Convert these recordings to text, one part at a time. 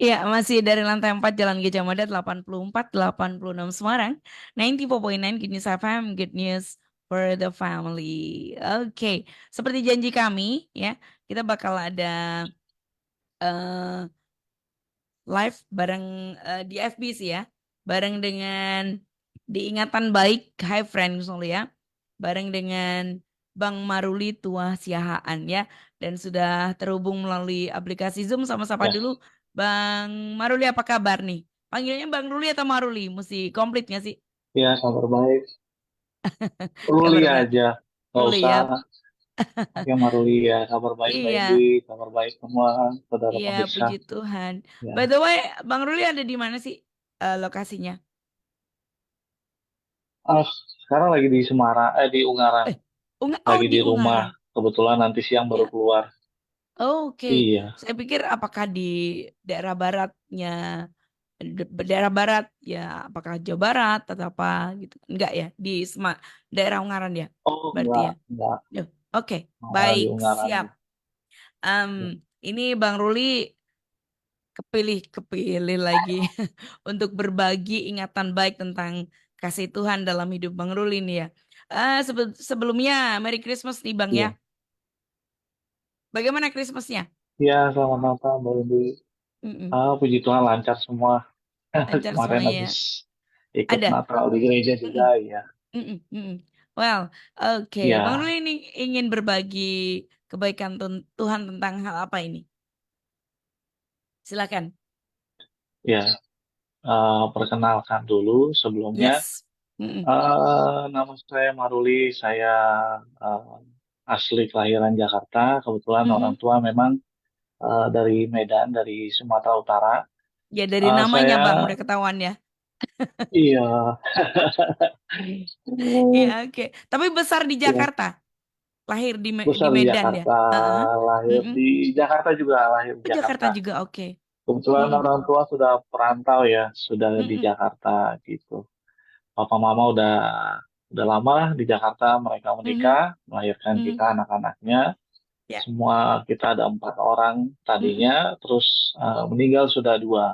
Iya, masih dari lantai 4 Jalan Gajah Mada 84-86 Semarang. 94.9 Good News FM, Good News for the Family. Oke, seperti janji kami ya, kita bakal ada eh, live bareng di FB sih ya. Bareng dengan diingatan baik Hai Friends ya. Bareng dengan Bang Maruli Tuah Siahaan ya. Dan sudah terhubung melalui aplikasi Zoom sama-sama Ya, dulu. Bang Maruli apa kabar nih? Panggilnya Bang Ruli atau Maruli? Mesti komplit nggak sih? ya kabar baik. Ruli Kabar baik. aja, nggak Ruli usah ya. pakai Maruli ya. Kabar baik Mbak Iya, Indi, kabar baik semua saudara iya pemirsa. puji Tuhan. Ya, By the way, Bang Ruli ada di mana sih lokasinya? ah, sekarang lagi di Semarang, di Ungaran, Eh, oh lagi di di rumah. Ungaran. Kebetulan nanti siang baru Ya, keluar. oke. Iya. Saya pikir apakah di daerah baratnya, daerah barat ya, apakah Jawa Barat atau apa gitu? Enggak ya, di daerah Ungaran ya, Oh, berarti ya. enggak, Duh, oke, di baik, Ungaran. siap. Em, Ya, ini Bang Ruli kepilih lagi untuk berbagi ingatan baik tentang kasih Tuhan dalam hidup Bang Ruli nih ya. Sebelumnya, Merry Christmas nih Bang ya. iya. Bagaimana Christmasnya? Ya, selamat Natal Mbak Indi. Mm-mm. Puji Tuhan lancar semua. Lancar Kemarin habis semuanya. ikut Ada. Natal di gereja juga, Mm-mm. ya. Mm-mm. Mm-mm. Well, oke. Bang Ruli Ya, ini ingin berbagi kebaikan Tuhan tentang hal apa ini? Silakan. ya. Perkenalkan dulu sebelumnya. Yes. Mm-mm. Nama saya Maruli, saya eh, asli kelahiran Jakarta. Kebetulan orang Mhm. tua memang dari Medan, dari Sumatera Utara. Ya dari namanya Saya, Bang udah ketahuan ya. iya, Iya oke. Tapi besar di ya, Jakarta. Lahir di besar di Medan ya. Jakarta, Heeh. lahir Mm-mm. di Jakarta juga, lahir di Oh, Jakarta Jakarta. juga oke. Kebetulan Mm-mm. orang tua sudah perantau ya, sudah di Mm-mm. Jakarta gitu. Papa Mama udah lama lah di Jakarta, mereka Mhm. menikah, melahirkan Mhm. kita anak-anaknya. Ya. Semua kita ada 4 orang Mm-mm. tadinya, terus meninggal sudah 2.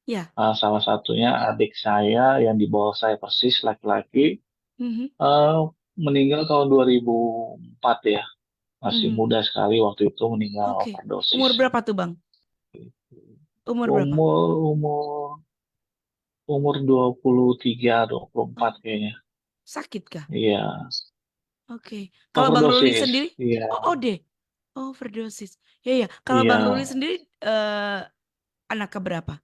Ya. Salah satunya adik saya yang di bawah saya persis, laki-laki, Mhm. eh, meninggal tahun 2004 ya. Masih Mhm. muda sekali waktu itu meninggal Oke. overdosis. Umur berapa tuh Bang? Umur berapa? Umur umur umur 23, 24 Oh, kayaknya. sakit kah? Iya, Oke. Kalau Bang Ruli overdosis. sendiri? Iya, Oh, deh. Oh, overdosis. Ya ya. Kalau iya. Bang Ruli sendiri anak keberapa?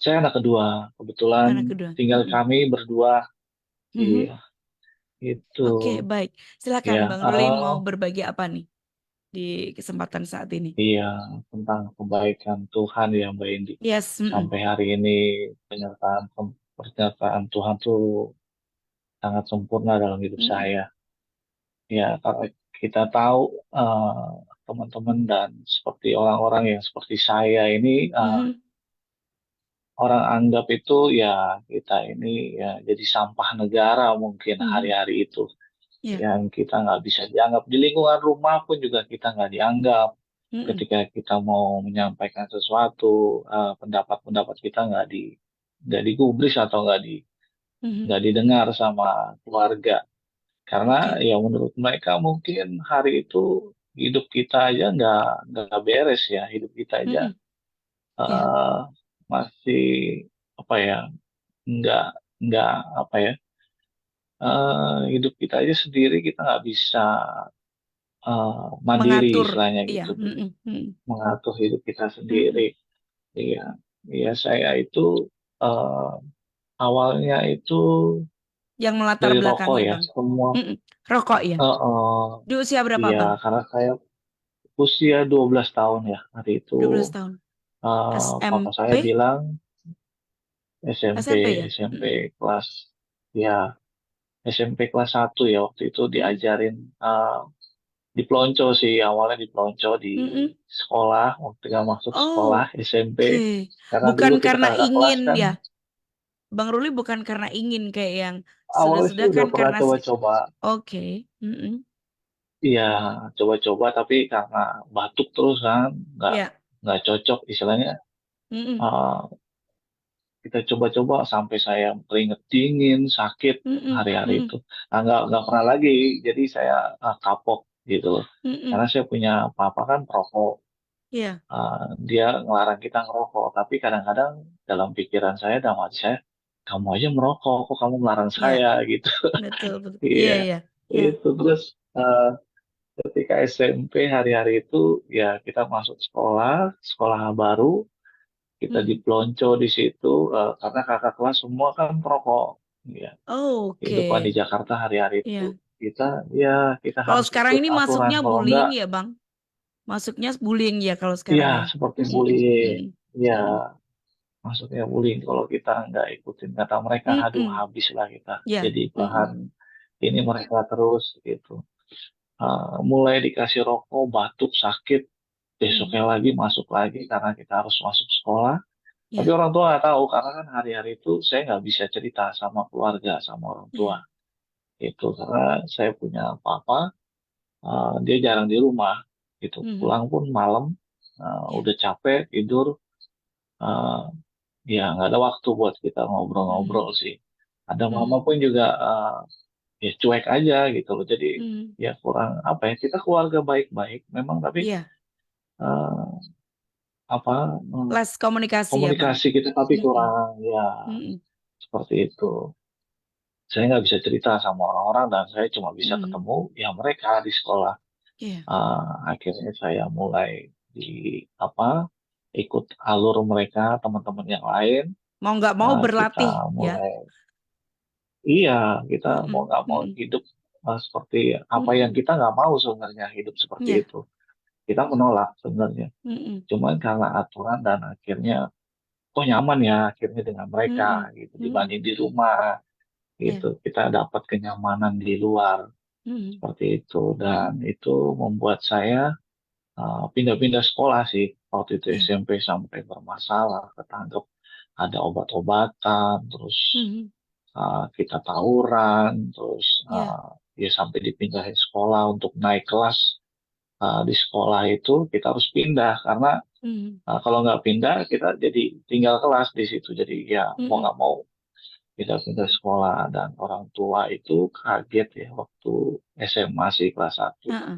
Saya anak kedua. Kebetulan Anak kedua. tinggal Mm-mm. kami berdua. Mhm. Iya, itu. Oke, baik. Silakan Ya, Bang Ruli mau berbagi apa nih di kesempatan saat ini? iya, tentang kebaikan Tuhan ya Mbak Indi. Yes. Mm-mm. Sampai hari ini pernyataan Tuhan tuh sangat sempurna dalam hidup Mm-mm. saya. Ya, kalau kita tahu eh, teman-teman dan seperti orang-orang yang seperti saya ini Mhm. orang anggap itu ya kita ini ya jadi sampah negara mungkin Mhm. hari-hari itu Ya. yang kita nggak bisa dianggap di lingkungan rumah pun juga kita nggak dianggap Mm-mm. ketika kita mau menyampaikan sesuatu pendapat-pendapat kita nggak digubris atau Mhm. nggak didengar sama keluarga karena Oke. ya menurut mereka mungkin hari itu hidup kita aja nggak beres ya hidup kita aja Mm-mm. Ya. eh, masih apa ya nggak nggak apa ya hidup kita aja sendiri kita nggak bisa mandiri Mengatur. istilahnya Iya. gitu Mm-mm. Mm-mm. mengatur hidup kita Mm-mm. sendiri. Iya, iya saya itu eh, awalnya itu Yang melatar dari rokok belakangi ya, Bang. semua. Mm-mm. Rokok ya. Di usia berapa Iya, Bang? karena saya usia 12 tahun ya hari itu 12 tahun. papa saya SMP? bilang SMP SMP ya? SMP Mm-mm. kelas ya SMP kelas 1 ya waktu itu Mm-mm. diajarin dipelonco sih awalnya dipelonco di Mm-mm. sekolah waktu kita masuk sekolah SMP Oke. karena Bukan dulu kita karena kakak kelas ingin kan. ya. Bang Ruli bukan karena ingin kayak yang Awalnya sih sudah-sudah udah kan pernah karena si. coba-coba. Oke. Mm-mm. Iya, coba-coba tapi karena batuk terus kan, nggak Ya. nggak cocok istilahnya. Mm-mm. uh, kita coba-coba sampai saya keringet dingin, sakit Mm-mm. hari-hari Mm-mm. itu. Nah, nggak pernah lagi, jadi saya kapok gitu loh. Karena Mm-mm. saya punya papa kan perokok. Iya. Dia ngelarang kita ngerokok, tapi kadang-kadang dalam pikiran saya, dalam hati saya, kamu aja merokok, kok kamu melarang Iya. saya gitu. Betul, betul. Iya, Iya, iya. Iya. itu terus ketika SMP hari-hari itu ya kita masuk sekolah, sekolah baru, kita Mm. diplonco di situ karena kakak kelas semua kan perokok. Ya, Oh, kehidupan di oke. Jakarta hari-hari itu Iya. kita Kalau harus sekarang ikut ini aturan, masuknya kalau bullying enggak ya, Bang? Masuknya bullying ya kalau ya sekarang ya. seperti Mm-mm. bullying. Mm-mm. Ya, Mm-mm. maksudnya bullying kalau kita nggak ikutin kata mereka, aduh Mm-mm. habislah kita Ya. jadi bahan Mm-mm. ini mereka terus gitu. Mulai dikasih rokok, batuk, sakit, Mm. besoknya lagi masuk lagi karena kita harus masuk sekolah. Tapi Ya. orang tua nggak tahu karena kan hari-hari itu saya nggak bisa cerita sama keluarga, sama orang tua. Ya. Itu karena saya punya papa, dia jarang di rumah. Gitu. Mm. Pulang pun malam, Ya. udah capek tidur, eh, ya nggak ada waktu buat kita ngobrol-ngobrol Mm. sih. Ada mama Mm. pun juga ya cuek aja gitu loh. Jadi Mm. ya kurang apa ya, kita keluarga baik-baik memang, tapi Iya. eh, apa Less komunikasi ya, Bang. komunikasi kita tapi Mm-mm. kurang ya Mm-mm. seperti itu. Saya nggak bisa cerita sama orang-orang dan saya cuma bisa Mm. ketemu ya mereka di sekolah. Iya. Akhirnya saya mulai di apa ikut alur mereka, teman-teman yang lain. Mau nggak mau Kita berlatih ya. mulai, iya, kita mau Mm-mm. nggak mau Mm-mm. hidup seperti apa yang Mm-mm. kita nggak mau sebenarnya hidup seperti Iya. itu. Kita menolak sebenarnya. Mm-mm. Cuman karena aturan dan akhirnya kok nyaman ya akhirnya dengan mereka Mm-mm. gitu Mm-mm. dibanding di rumah gitu. Iya. Kita dapat kenyamanan di luar Mm-mm. seperti itu dan Mm-mm. itu membuat saya pindah-pindah sekolah sih waktu itu Iya. SMP sampai bermasalah ketangkep ada obat-obatan terus Mm-mm. kita tawuran terus Iya. ya sampai dipindahin sekolah untuk naik kelas di sekolah itu kita harus pindah karena Mm-mm. kalau nggak pindah kita jadi tinggal kelas di situ jadi ya mau Mm-mm. nggak mau pindah-pindah sekolah dan orang tua itu kaget ya waktu SMA sih kelas 1 Uh-uh.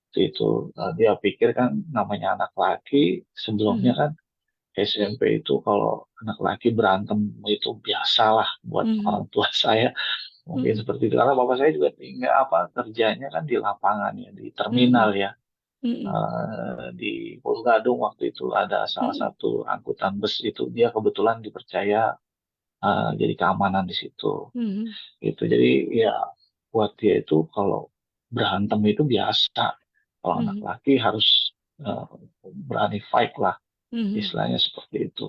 itu dia pikir kan namanya anak laki sebelumnya Mm-mm. kan SMP itu kalau anak laki berantem itu biasalah buat Mm-mm. orang tua saya mungkin Mm-mm. seperti itu karena bapak saya juga tinggal apa kerjanya kan di lapangan ya di terminal Mm-mm. ya. Mm-mm. Di Pulau Gadung waktu itu ada salah Mm-mm. satu angkutan bus itu dia kebetulan dipercaya jadi keamanan di situ Mm-mm. gitu jadi ya buat dia itu kalau berantem itu biasa kalau anak Mm-mm. laki harus eh, berani fight lah Mm-mm. istilahnya seperti itu.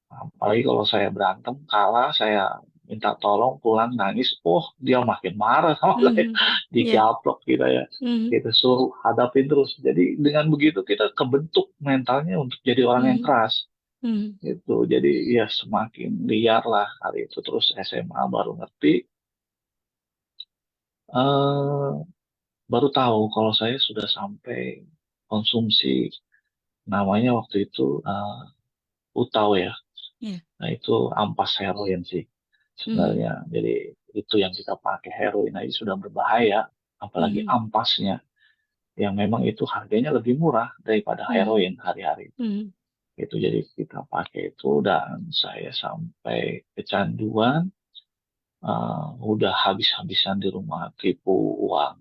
Apalagi kalau saya berantem, kalah, saya minta tolong, pulang nangis, oh dia makin marah sama saya, Mm-mm. Iya. digaplok kita ya. Mm-mm. Kita suruh hadapin terus. Jadi dengan begitu kita kebentuk mentalnya untuk jadi orang yang Mm-mm. keras. Mm-mm. Itu jadi ya semakin liar lah hari itu. Terus SMA baru ngerti, eh baru tahu kalau saya sudah sampai konsumsi namanya waktu itu utau ya. Iya. Nah, itu ampas heroin sih Mm-mm. sebenarnya. Jadi itu yang kita pakai heroin aja sudah berbahaya, apalagi Mm-mm. ampasnya yang memang itu harganya lebih murah daripada Mm-mm. heroin hari-hari. Mm-mm. Itu jadi kita pakai itu dan saya sampai kecanduan, udah habis-habisan di rumah tipu uang,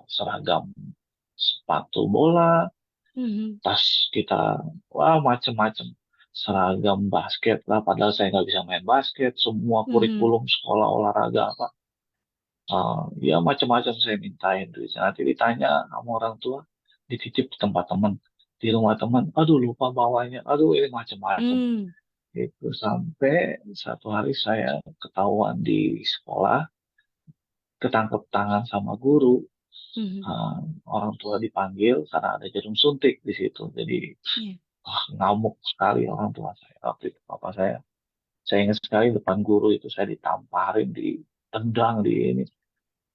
seragam sepatu bola, Mm-mm. tas kita, wah macem-macem seragam basket lah padahal saya nggak bisa main basket semua Mm-mm. kurikulum sekolah olahraga apa ya macam-macam saya mintain duitnya nanti ditanya sama orang tua dititip di tempat teman di rumah teman aduh lupa bawanya aduh ini macam-macam Mm. itu sampai satu hari saya ketahuan di sekolah ketangkep tangan sama guru. Mhm. Uh, Orang tua dipanggil karena ada jarum suntik di situ jadi Iya. ngamuk sekali orang tua saya waktu itu papa saya ingat sekali depan guru itu saya ditamparin ditendang di ini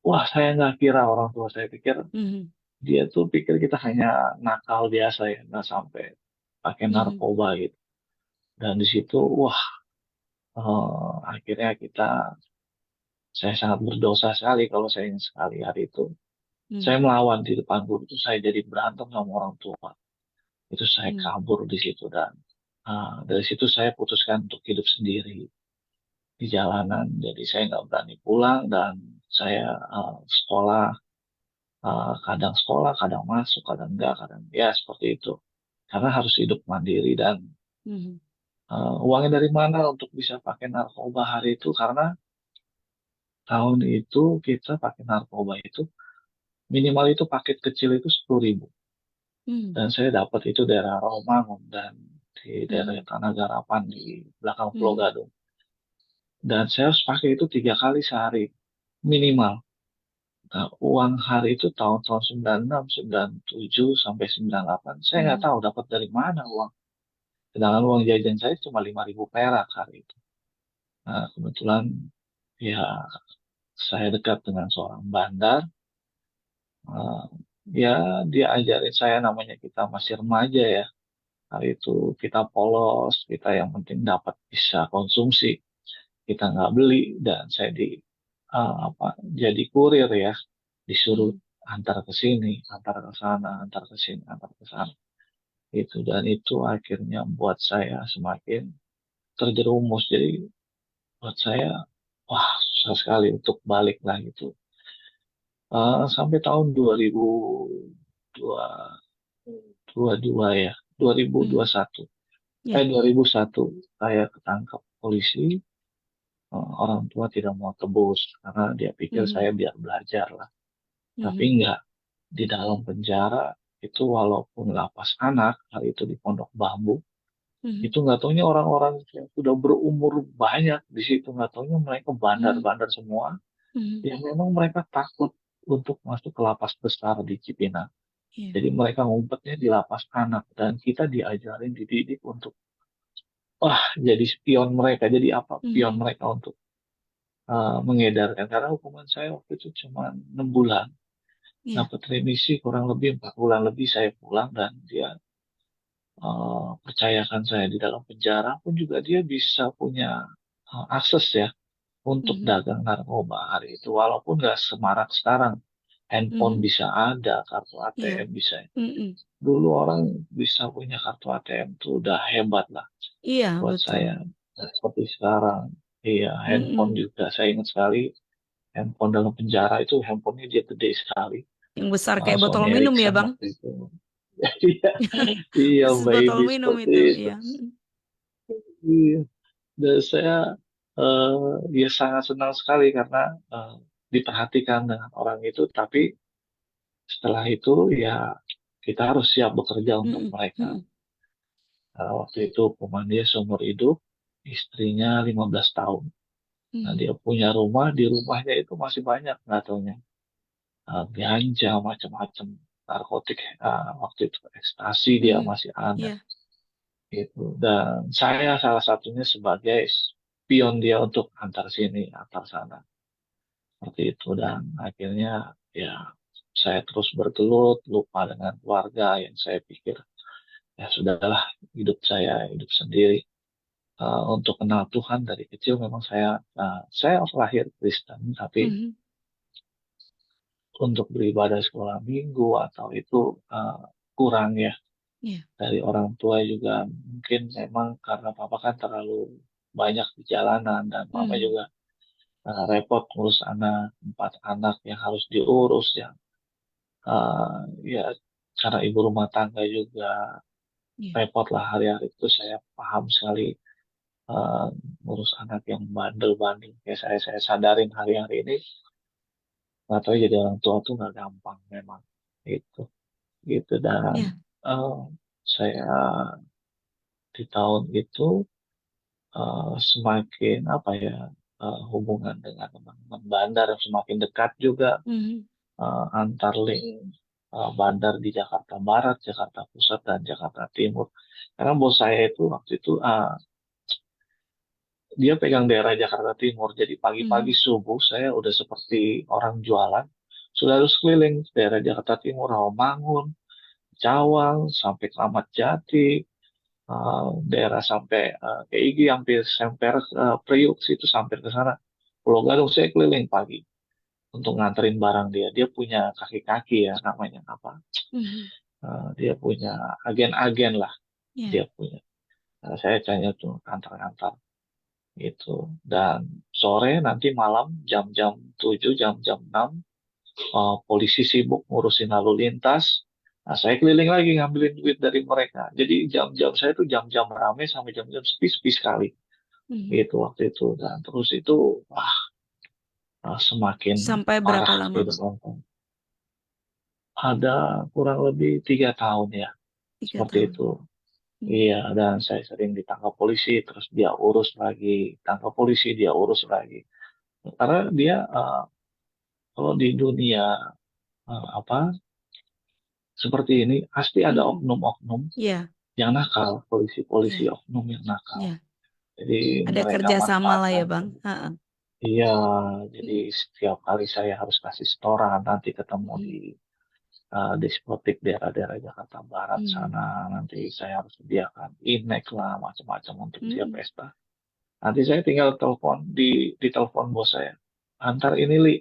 wah saya nggak kira orang tua saya pikir Mhm. dia tuh pikir kita hanya nakal biasa ya nggak sampai pakai Mhm. narkoba gitu. Dan di situ, wah, akhirnya saya sangat berdosa sekali kalau saya ingat sekali hari itu. Saya Mhm. melawan di depan guru itu, saya jadi berantem sama orang tua. Itu saya Mhm. kabur di situ dan dari situ saya putuskan untuk hidup sendiri di jalanan. Jadi saya nggak berani pulang dan saya sekolah, kadang masuk, kadang enggak, kadang ya seperti itu. Karena harus hidup mandiri dan Mhm. uangnya dari mana untuk bisa pakai narkoba hari itu? Karena tahun itu kita pakai narkoba itu minimal itu paket kecil itu 10.000 Mhm. dan saya dapat itu daerah Rawamangun dan di daerah Mhm. Tanah Garapan di belakang Pulau Mhm. Gadung dan saya harus pakai itu 3 kali sehari minimal. Nah, uang hari itu tahun-tahun 96, 97 sampai 98 saya nggak Mhm. tahu dapat dari mana uang. Sedangkan uang jajan saya cuma 5.000 perak hari itu. Nah, kebetulan ya saya dekat dengan seorang bandar. eh, Ya dia ajarin saya namanya kita masih remaja ya. Hari itu kita polos, kita yang penting dapat bisa konsumsi. Kita nggak beli dan saya apa jadi kurir ya, disuruh Mhm. antar ke sini, antar ke sana, antar ke sini, antar ke sana. Itu dan itu akhirnya buat saya semakin terjerumus. Jadi buat saya wah susah sekali untuk balik lah gitu. Sampai tahun 2022 ya, Mhm. 2021. Ya. 2001 saya ketangkap polisi. Orang tua tidak mau tebus karena dia pikir Mhm. saya biar belajar lah. Tapi Mhm. enggak, di dalam penjara itu walaupun lapas anak, hal itu di Pondok Bambu, Mhm. itu nggak taunya orang-orang yang sudah berumur banyak di situ, nggak taunya mereka Mhm. bandar-bandar semua, Mhm. yang memang mereka takut untuk masuk ke lapas besar di Cipinang. Iya. Jadi mereka ngumpetnya di lapas anak dan kita diajarin, dididik untuk wah jadi spion mereka, jadi apa pion Mhm. mereka untuk mengedarkan. Karena hukuman saya waktu itu cuma 6 bulan, Iya. dapat remisi kurang lebih 4 bulan lebih saya pulang dan dia percayakan saya di dalam penjara pun juga dia bisa punya akses ya untuk Mhm. dagang narkoba hari itu walaupun nggak semarak sekarang, handphone Mhm. bisa ada, kartu Iya. ATM bisa. Mhm. Dulu orang bisa punya kartu ATM itu udah hebat lah Iya, buat betul. saya. Nah, seperti sekarang, iya handphone Mhm. juga saya ingat sekali, handphone dalam penjara itu handphonenya dia gede sekali. Yang besar kayak Sony botol minum ya, Ericsson Bang? waktu itu. Iya, iya Persis botol baby minum seperti itu, itu. iya. Mhm. Iya. Dan saya ya sangat senang sekali karena eh, diperhatikan dengan orang itu. Tapi setelah itu ya kita harus siap bekerja untuk Mhm. mereka. Mhm. Waktu itu hukuman dia seumur hidup, istrinya 15 tahun. Nah, Mhm. dia punya rumah, di rumahnya itu masih banyak nggak taunya. Ganja, macam-macam, narkotik, waktu itu ekstasi dia Mhm. masih ada. Iya. Gitu. Dan saya salah satunya sebagai spion dia untuk antar sini, antar sana. Seperti itu. Dan akhirnya ya saya terus bergelut, lupa dengan keluarga yang saya pikir ya sudahlah hidup saya hidup sendiri. Untuk kenal Tuhan dari kecil memang saya lahir Kristen, tapi Mhm. untuk beribadah sekolah minggu atau itu kurang ya Iya. dari orang tua juga mungkin memang karena papa kan terlalu banyak di jalanan dan mama Mhm. juga repot ngurus anak 4 anak yang harus diurus yang ya karena ibu rumah tangga juga Iya. repot lah hari-hari itu saya paham sekali eh, ngurus anak yang bandel-bandel kayak saya sadarin hari-hari ini nggak tahu jadi orang tua tuh nggak gampang memang gitu gitu dan Iya. eh, saya di tahun itu semakin apa ya hubungan dengan teman-teman bandar yang semakin dekat juga Mhm. antar link bandar di Jakarta Barat, Jakarta Pusat dan Jakarta Timur. Karena bos saya itu waktu itu dia pegang daerah Jakarta Timur, jadi pagi-pagi Mhm. subuh saya udah seperti orang jualan, sudah harus keliling daerah Jakarta Timur, Rawamangun, Cawang, sampai Kramat Jati, daerah sampai ke Igi, hampir sampai Priuk situ, sampai ke sana. Pulau Gadung saya keliling pagi untuk nganterin barang dia. Dia punya kaki-kaki ya namanya apa? Mhm. Dia punya agen-agen lah Ya. dia punya. Nah, saya tanya tuh kantor-kantor gitu. Dan sore nanti malam jam-jam 7, jam-jam 6, polisi sibuk ngurusin lalu lintas. Nah, saya keliling lagi ngambilin duit dari mereka. Jadi jam-jam saya tuh jam-jam rame sampai jam-jam sepi-sepi sekali Mhm. gitu waktu itu. Dan terus itu wah, semakin Sampai berapa parah lama, Bang? kehidupan. Ada kurang lebih 3 tahun ya, 3 seperti tahun. itu. Mhm. Iya, dan saya sering ditangkap polisi, terus dia urus lagi, tangkap polisi, dia urus lagi. Karena dia kalau di dunia apa seperti ini, pasti ada Mhm. oknum-oknum Ya, yang nakal, polisi-polisi ya, oknum yang nakal. ya. Jadi Ada mereka kerjasama lah ya, manfaatkan. Bang. Heeh. Iya, jadi setiap kali saya harus kasih setoran, nanti ketemu di Mhm. diskotik daerah-daerah Jakarta Barat Mhm. sana, nanti saya harus sediakan inek lah, macam-macam untuk dia Mhm. pesta. Nanti saya tinggal telepon di telepon bos saya. Antar ini li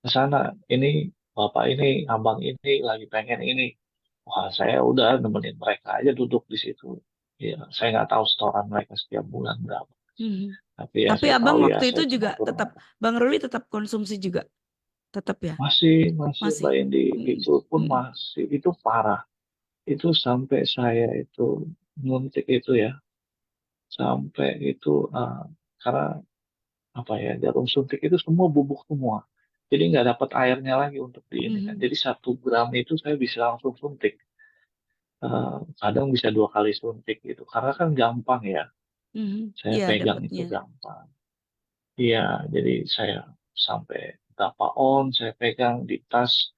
ke sana. Ini bapak ini, abang ini lagi pengen ini. Wah, saya udah nemenin mereka aja duduk di situ. Ya, saya nggak tahu setoran mereka setiap bulan berapa. Mhm. Tapi ya Tapi saya tahu Abang ya, waktu itu saya cuma juga turun. tetap, Bang Ruli tetap konsumsi juga, tetap ya, Masih masih. Mbak Indi, Mhm. itu pun Mhm. masih, itu parah. Itu sampai saya itu nyuntik itu ya, sampai itu karena apa ya, jarum suntik itu semua bubuk semua. Jadi nggak dapat airnya lagi untuk di ini kan. Mhm. Jadi 1 gram itu saya bisa langsung suntik. Kadang bisa 2 kali suntik gitu. Karena kan gampang ya. Mhm. Saya Iya pegang itu dapatnya. gampang. Iya, jadi saya sampai berapa on saya pegang di tas.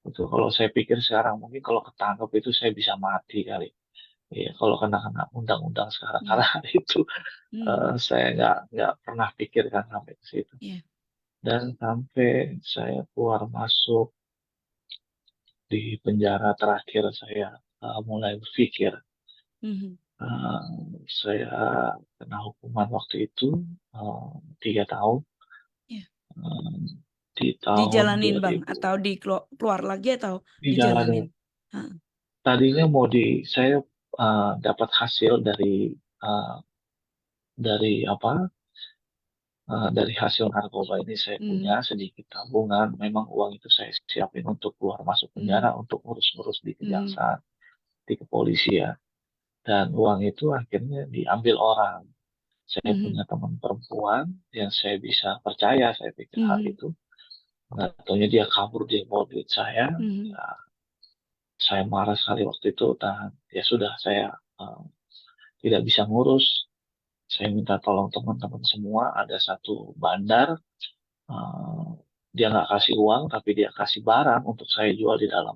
Itu kalau saya pikir sekarang mungkin kalau ketangkep itu saya bisa mati kali. Iya, kalau kena-kena undang-undang sekarang. Mhm. Karena itu Mhm. saya nggak pernah pikirkan sampai ke situ. Iya. Dan sampai saya keluar masuk di penjara terakhir, saya mulai berpikir. Mhm. Uh, saya kena hukuman waktu itu 3 tahun, Iya. uh, di tahun Dijalanin Bang 2000. atau keluar lagi atau dijalanin? Dijalanin. Heeh. Tadinya saya dapat hasil dari apa? Dari hasil narkoba ini saya punya Mhm. sedikit tabungan. Memang uang itu saya siapin untuk keluar masuk penjara, Mhm. untuk ngurus-ngurus di Mhm. kejaksaan, di kepolisian. Dan uang itu akhirnya diambil orang. Saya Mhm. punya teman perempuan yang saya bisa percaya, saya pikir hal Mhm. itu. Nggak taunya dia kabur, dia bawa duit saya. Mhm. Ya, saya marah sekali waktu itu, dan ya sudah, saya uh, tidak bisa ngurus. Saya minta tolong teman-teman semua. Ada satu bandar, uh, dia nggak kasih uang, tapi dia kasih barang untuk saya jual di dalam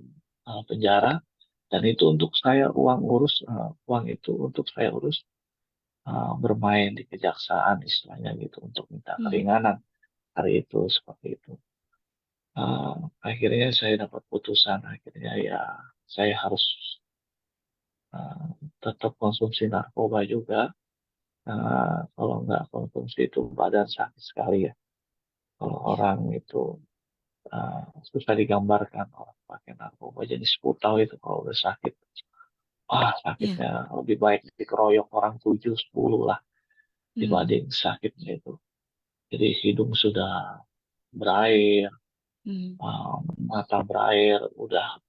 penjara. Dan itu untuk saya uang itu untuk saya urus bermain di kejaksaan istilahnya gitu untuk minta Mhm. keringanan hari itu seperti itu. Uh, Akhirnya saya dapat putusan, akhirnya ya saya harus uh, tetap konsumsi narkoba juga. Kalau nggak konsumsi itu badan sakit sekali ya. Kalau Iya. orang itu susah digambarkan orang pakai narkoba jenis putau itu kalau udah sakit. Wah, Iya. sakitnya lebih baik dikeroyok orang 7, 10 lah Mhm. dibanding sakitnya itu. Jadi hidung sudah berair, Mhm. mata berair, udah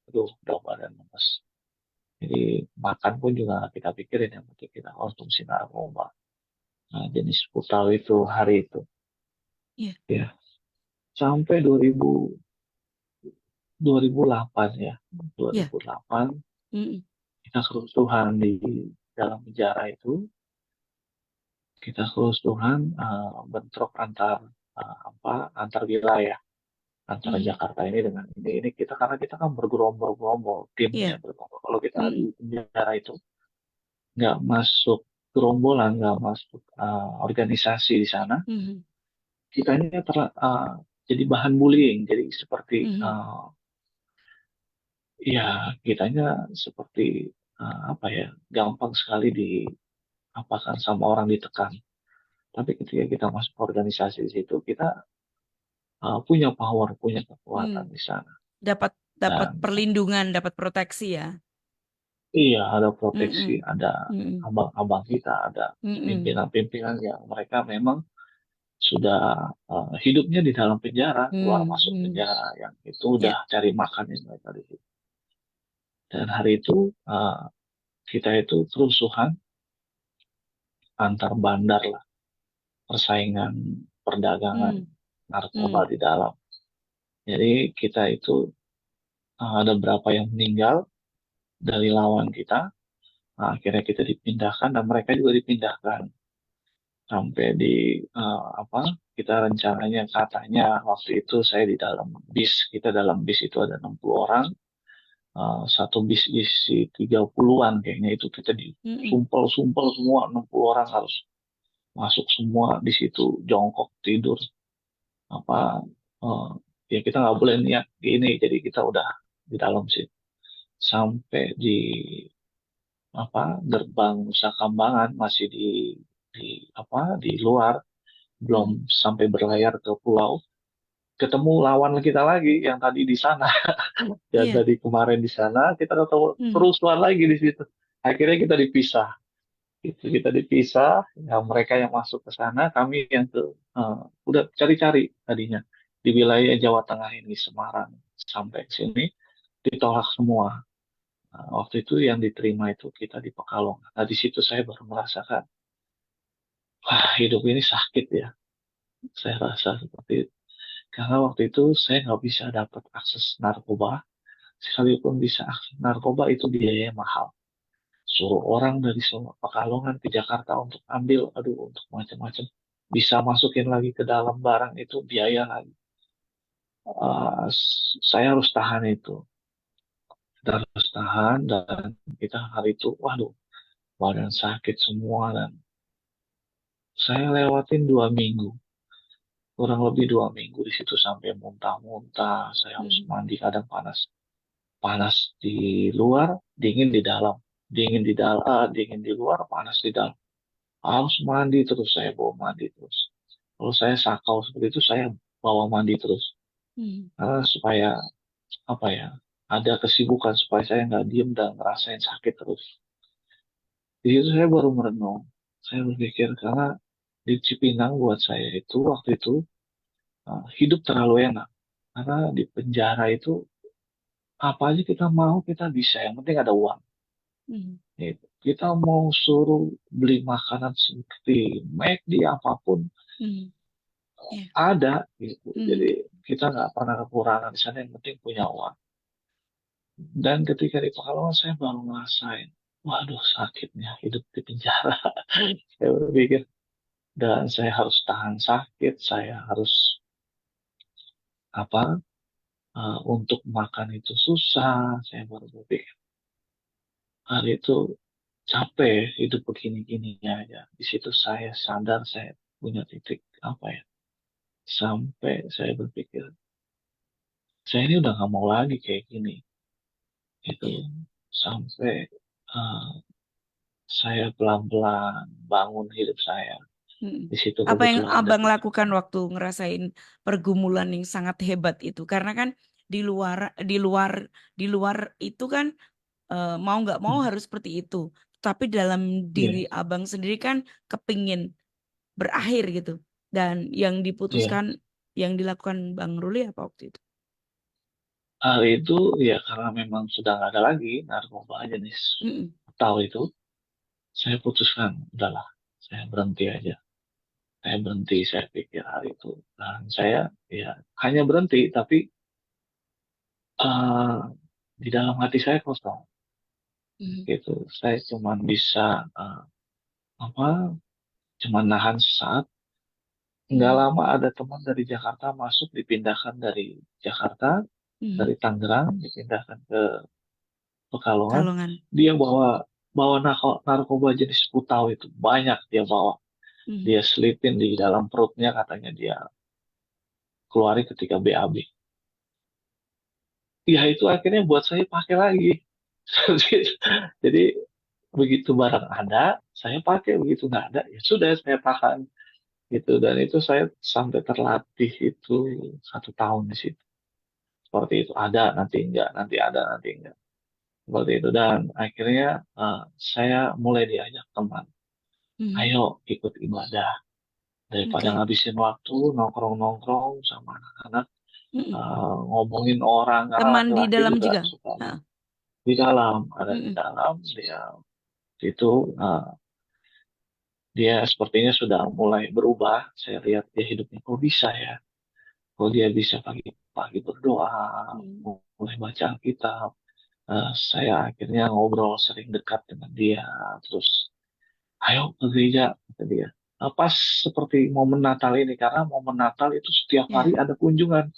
badan lemes. Jadi makan pun juga nggak kita pikirin, yang penting kita konsumsi narkoba. Nah, jenis putau itu hari itu. Iya. Ya, sampai 2008 ya. Iya. 2008 Mhm. kita kerusuhan di dalam penjara itu. Kita kerusuhan bentrok antar wilayah, antara Mhm. Jakarta ini dengan ini kita, karena kita kan bergerombol-gerombol timnya Iya. bergerombol. Kalau kita di Mhm. penjara itu nggak masuk gerombolan, nggak masuk organisasi di sana, Mhm. kitanya jadi bahan bullying. Jadi seperti Mhm. ya kitanya seperti apa ya, gampang sekali diapakan sama orang, ditekan. Tapi ketika kita masuk organisasi di situ, kita punya power, punya kekuatan Hmm. di sana. Dapat dapat Dan perlindungan, dapat proteksi ya. iya, ada proteksi, Mm-mm. ada Mm-mm. abang-abang kita, ada Mm-mm. pimpinan-pimpinan yang mereka memang sudah hidupnya di dalam penjara, keluar Hmm. masuk Hmm. penjara, yang itu Ya. udah cari makannya mereka di situ. Dan hari itu kita itu kerusuhan antar bandar lah, persaingan perdagangan Hmm. narkoba Hmm. di dalam. Jadi kita itu ada berapa yang meninggal dari lawan kita. Nah, akhirnya kita dipindahkan dan mereka juga dipindahkan sampai di apa? Kita rencananya katanya waktu itu saya di dalam bis, kita dalam bis itu ada 60 orang, satu bis isi 30-an kayaknya, itu kita Mm-mm. disumpel-sumpel semua 60 orang harus masuk semua di situ, jongkok tidur apa, eh, ya kita nggak boleh niat gini, jadi kita udah di dalam sih sampai di apa, gerbang Nusa Kambangan, masih di apa, di luar, belum Hmm. sampai berlayar ke pulau, ketemu lawan kita lagi yang tadi di sana. Dan Iya. tadi kemarin di sana kita ketemu Hmm. kerusuhan lagi di situ, akhirnya kita dipisah. Itu kita dipisah, ya mereka yang masuk ke sana, kami yang ke eh, udah cari-cari tadinya di wilayah Jawa Tengah ini, Semarang sampai ke sini ditolak semua. Nah, waktu itu yang diterima itu kita di Pekalongan. Nah, di situ saya baru merasakan, wah, hidup ini sakit ya. Saya rasa seperti itu. Karena waktu itu saya nggak bisa dapat akses narkoba. Sekalipun bisa akses narkoba itu biayanya mahal. Suruh orang dari Pekalongan ke Jakarta untuk ambil, aduh, untuk macam-macam. Bisa masukin lagi ke dalam barang itu biaya lagi. Saya harus tahan itu. Kita harus tahan, dan kita hari itu, waduh, badan sakit semua, dan saya lewatin 2 minggu, kurang lebih 2 minggu di situ sampai muntah-muntah. Saya harus Hmm. mandi, kadang panas, panas di luar, dingin di dalam, dingin di dalam, dingin di luar, panas di dalam. Harus mandi terus, saya bawa mandi terus. Kalau saya sakau seperti itu, saya bawa mandi terus. Hmm. Supaya apa ya? Ada kesibukan supaya saya nggak diem dan ngerasain sakit terus. Di situ saya baru merenung. Saya berpikir karena di Cipinang buat saya itu waktu itu hidup terlalu enak. Karena di penjara itu apa aja kita mau kita bisa, yang penting ada uang. Hmm. Gitu. Kita mau suruh beli makanan seperti McD apapun Hmm. Ya. ada gitu. Hmm. Jadi kita nggak pernah kekurangan di sana, yang penting punya uang. Dan ketika di Pekalongan saya baru ngerasain, waduh, sakitnya hidup di penjara. Saya berpikir, dan saya harus tahan sakit, saya harus apa, untuk makan itu susah. Saya baru berpikir hari itu capek hidup begini-gini aja. Di situ saya sadar saya punya titik apa ya, sampai saya berpikir saya ini udah nggak mau lagi kayak gini. Itu Ya. sampai uh, saya pelan-pelan bangun hidup saya. Mm. Di situ Apa yang kebetulan ada Abang lakukan teman. waktu ngerasain pergumulan yang sangat hebat itu? Karena kan di luar di luar di luar itu kan mau nggak mau harus seperti itu. Tapi dalam diri Iya, Abang sendiri kan kepingin berakhir gitu. Dan yang iya. diputuskan, yang dilakukan Bang Ruli apa waktu itu? Hari itu ya karena memang sudah nggak ada lagi narkoba jenis Mm-mm. tahu itu, saya putuskan udahlah, saya berhenti aja. Saya berhenti, saya pikir hari itu. Dan saya ya hanya berhenti, tapi eh, di dalam hati saya kosong. Mm. Gitu. Saya cuma bisa apa? Cuma nahan sesaat. Nggak Mm. lama ada teman dari Jakarta masuk, dipindahkan dari Jakarta, Mm. dari Tangerang, dipindahkan ke Pekalongan. Kalongan. Dia bawa bawa narkoba jenis putau itu banyak dia bawa. Mm. Dia selipin di dalam perutnya, katanya dia keluarin ketika BAB. Ya itu akhirnya buat saya pakai lagi. Jadi begitu barang ada, saya pakai, begitu nggak ada, ya sudah saya tahan gitu. Dan itu saya sampai terlatih itu 1 tahun di situ. Seperti itu, ada nanti enggak, nanti ada nanti enggak. Seperti itu, dan akhirnya saya mulai diajak teman, Mhm. ayo ikut ibadah daripada Oke. ngabisin waktu nongkrong-nongkrong sama anak-anak, Mhm. ngomongin orang, karena Teman di laki-laki dalam juga juga. suka Heeh. di dalam, ada di Mhm. dalam dia itu, dia sepertinya sudah mulai berubah. Saya lihat dia hidupnya kok bisa ya, kok dia bisa pagi-pagi berdoa, Mhm. mulai baca Alkitab. Saya akhirnya ngobrol sering dekat dengan dia, terus ayo ke gereja, kata dia. Pas seperti momen Natal ini, karena momen Natal itu setiap hari Ya. ada kunjungan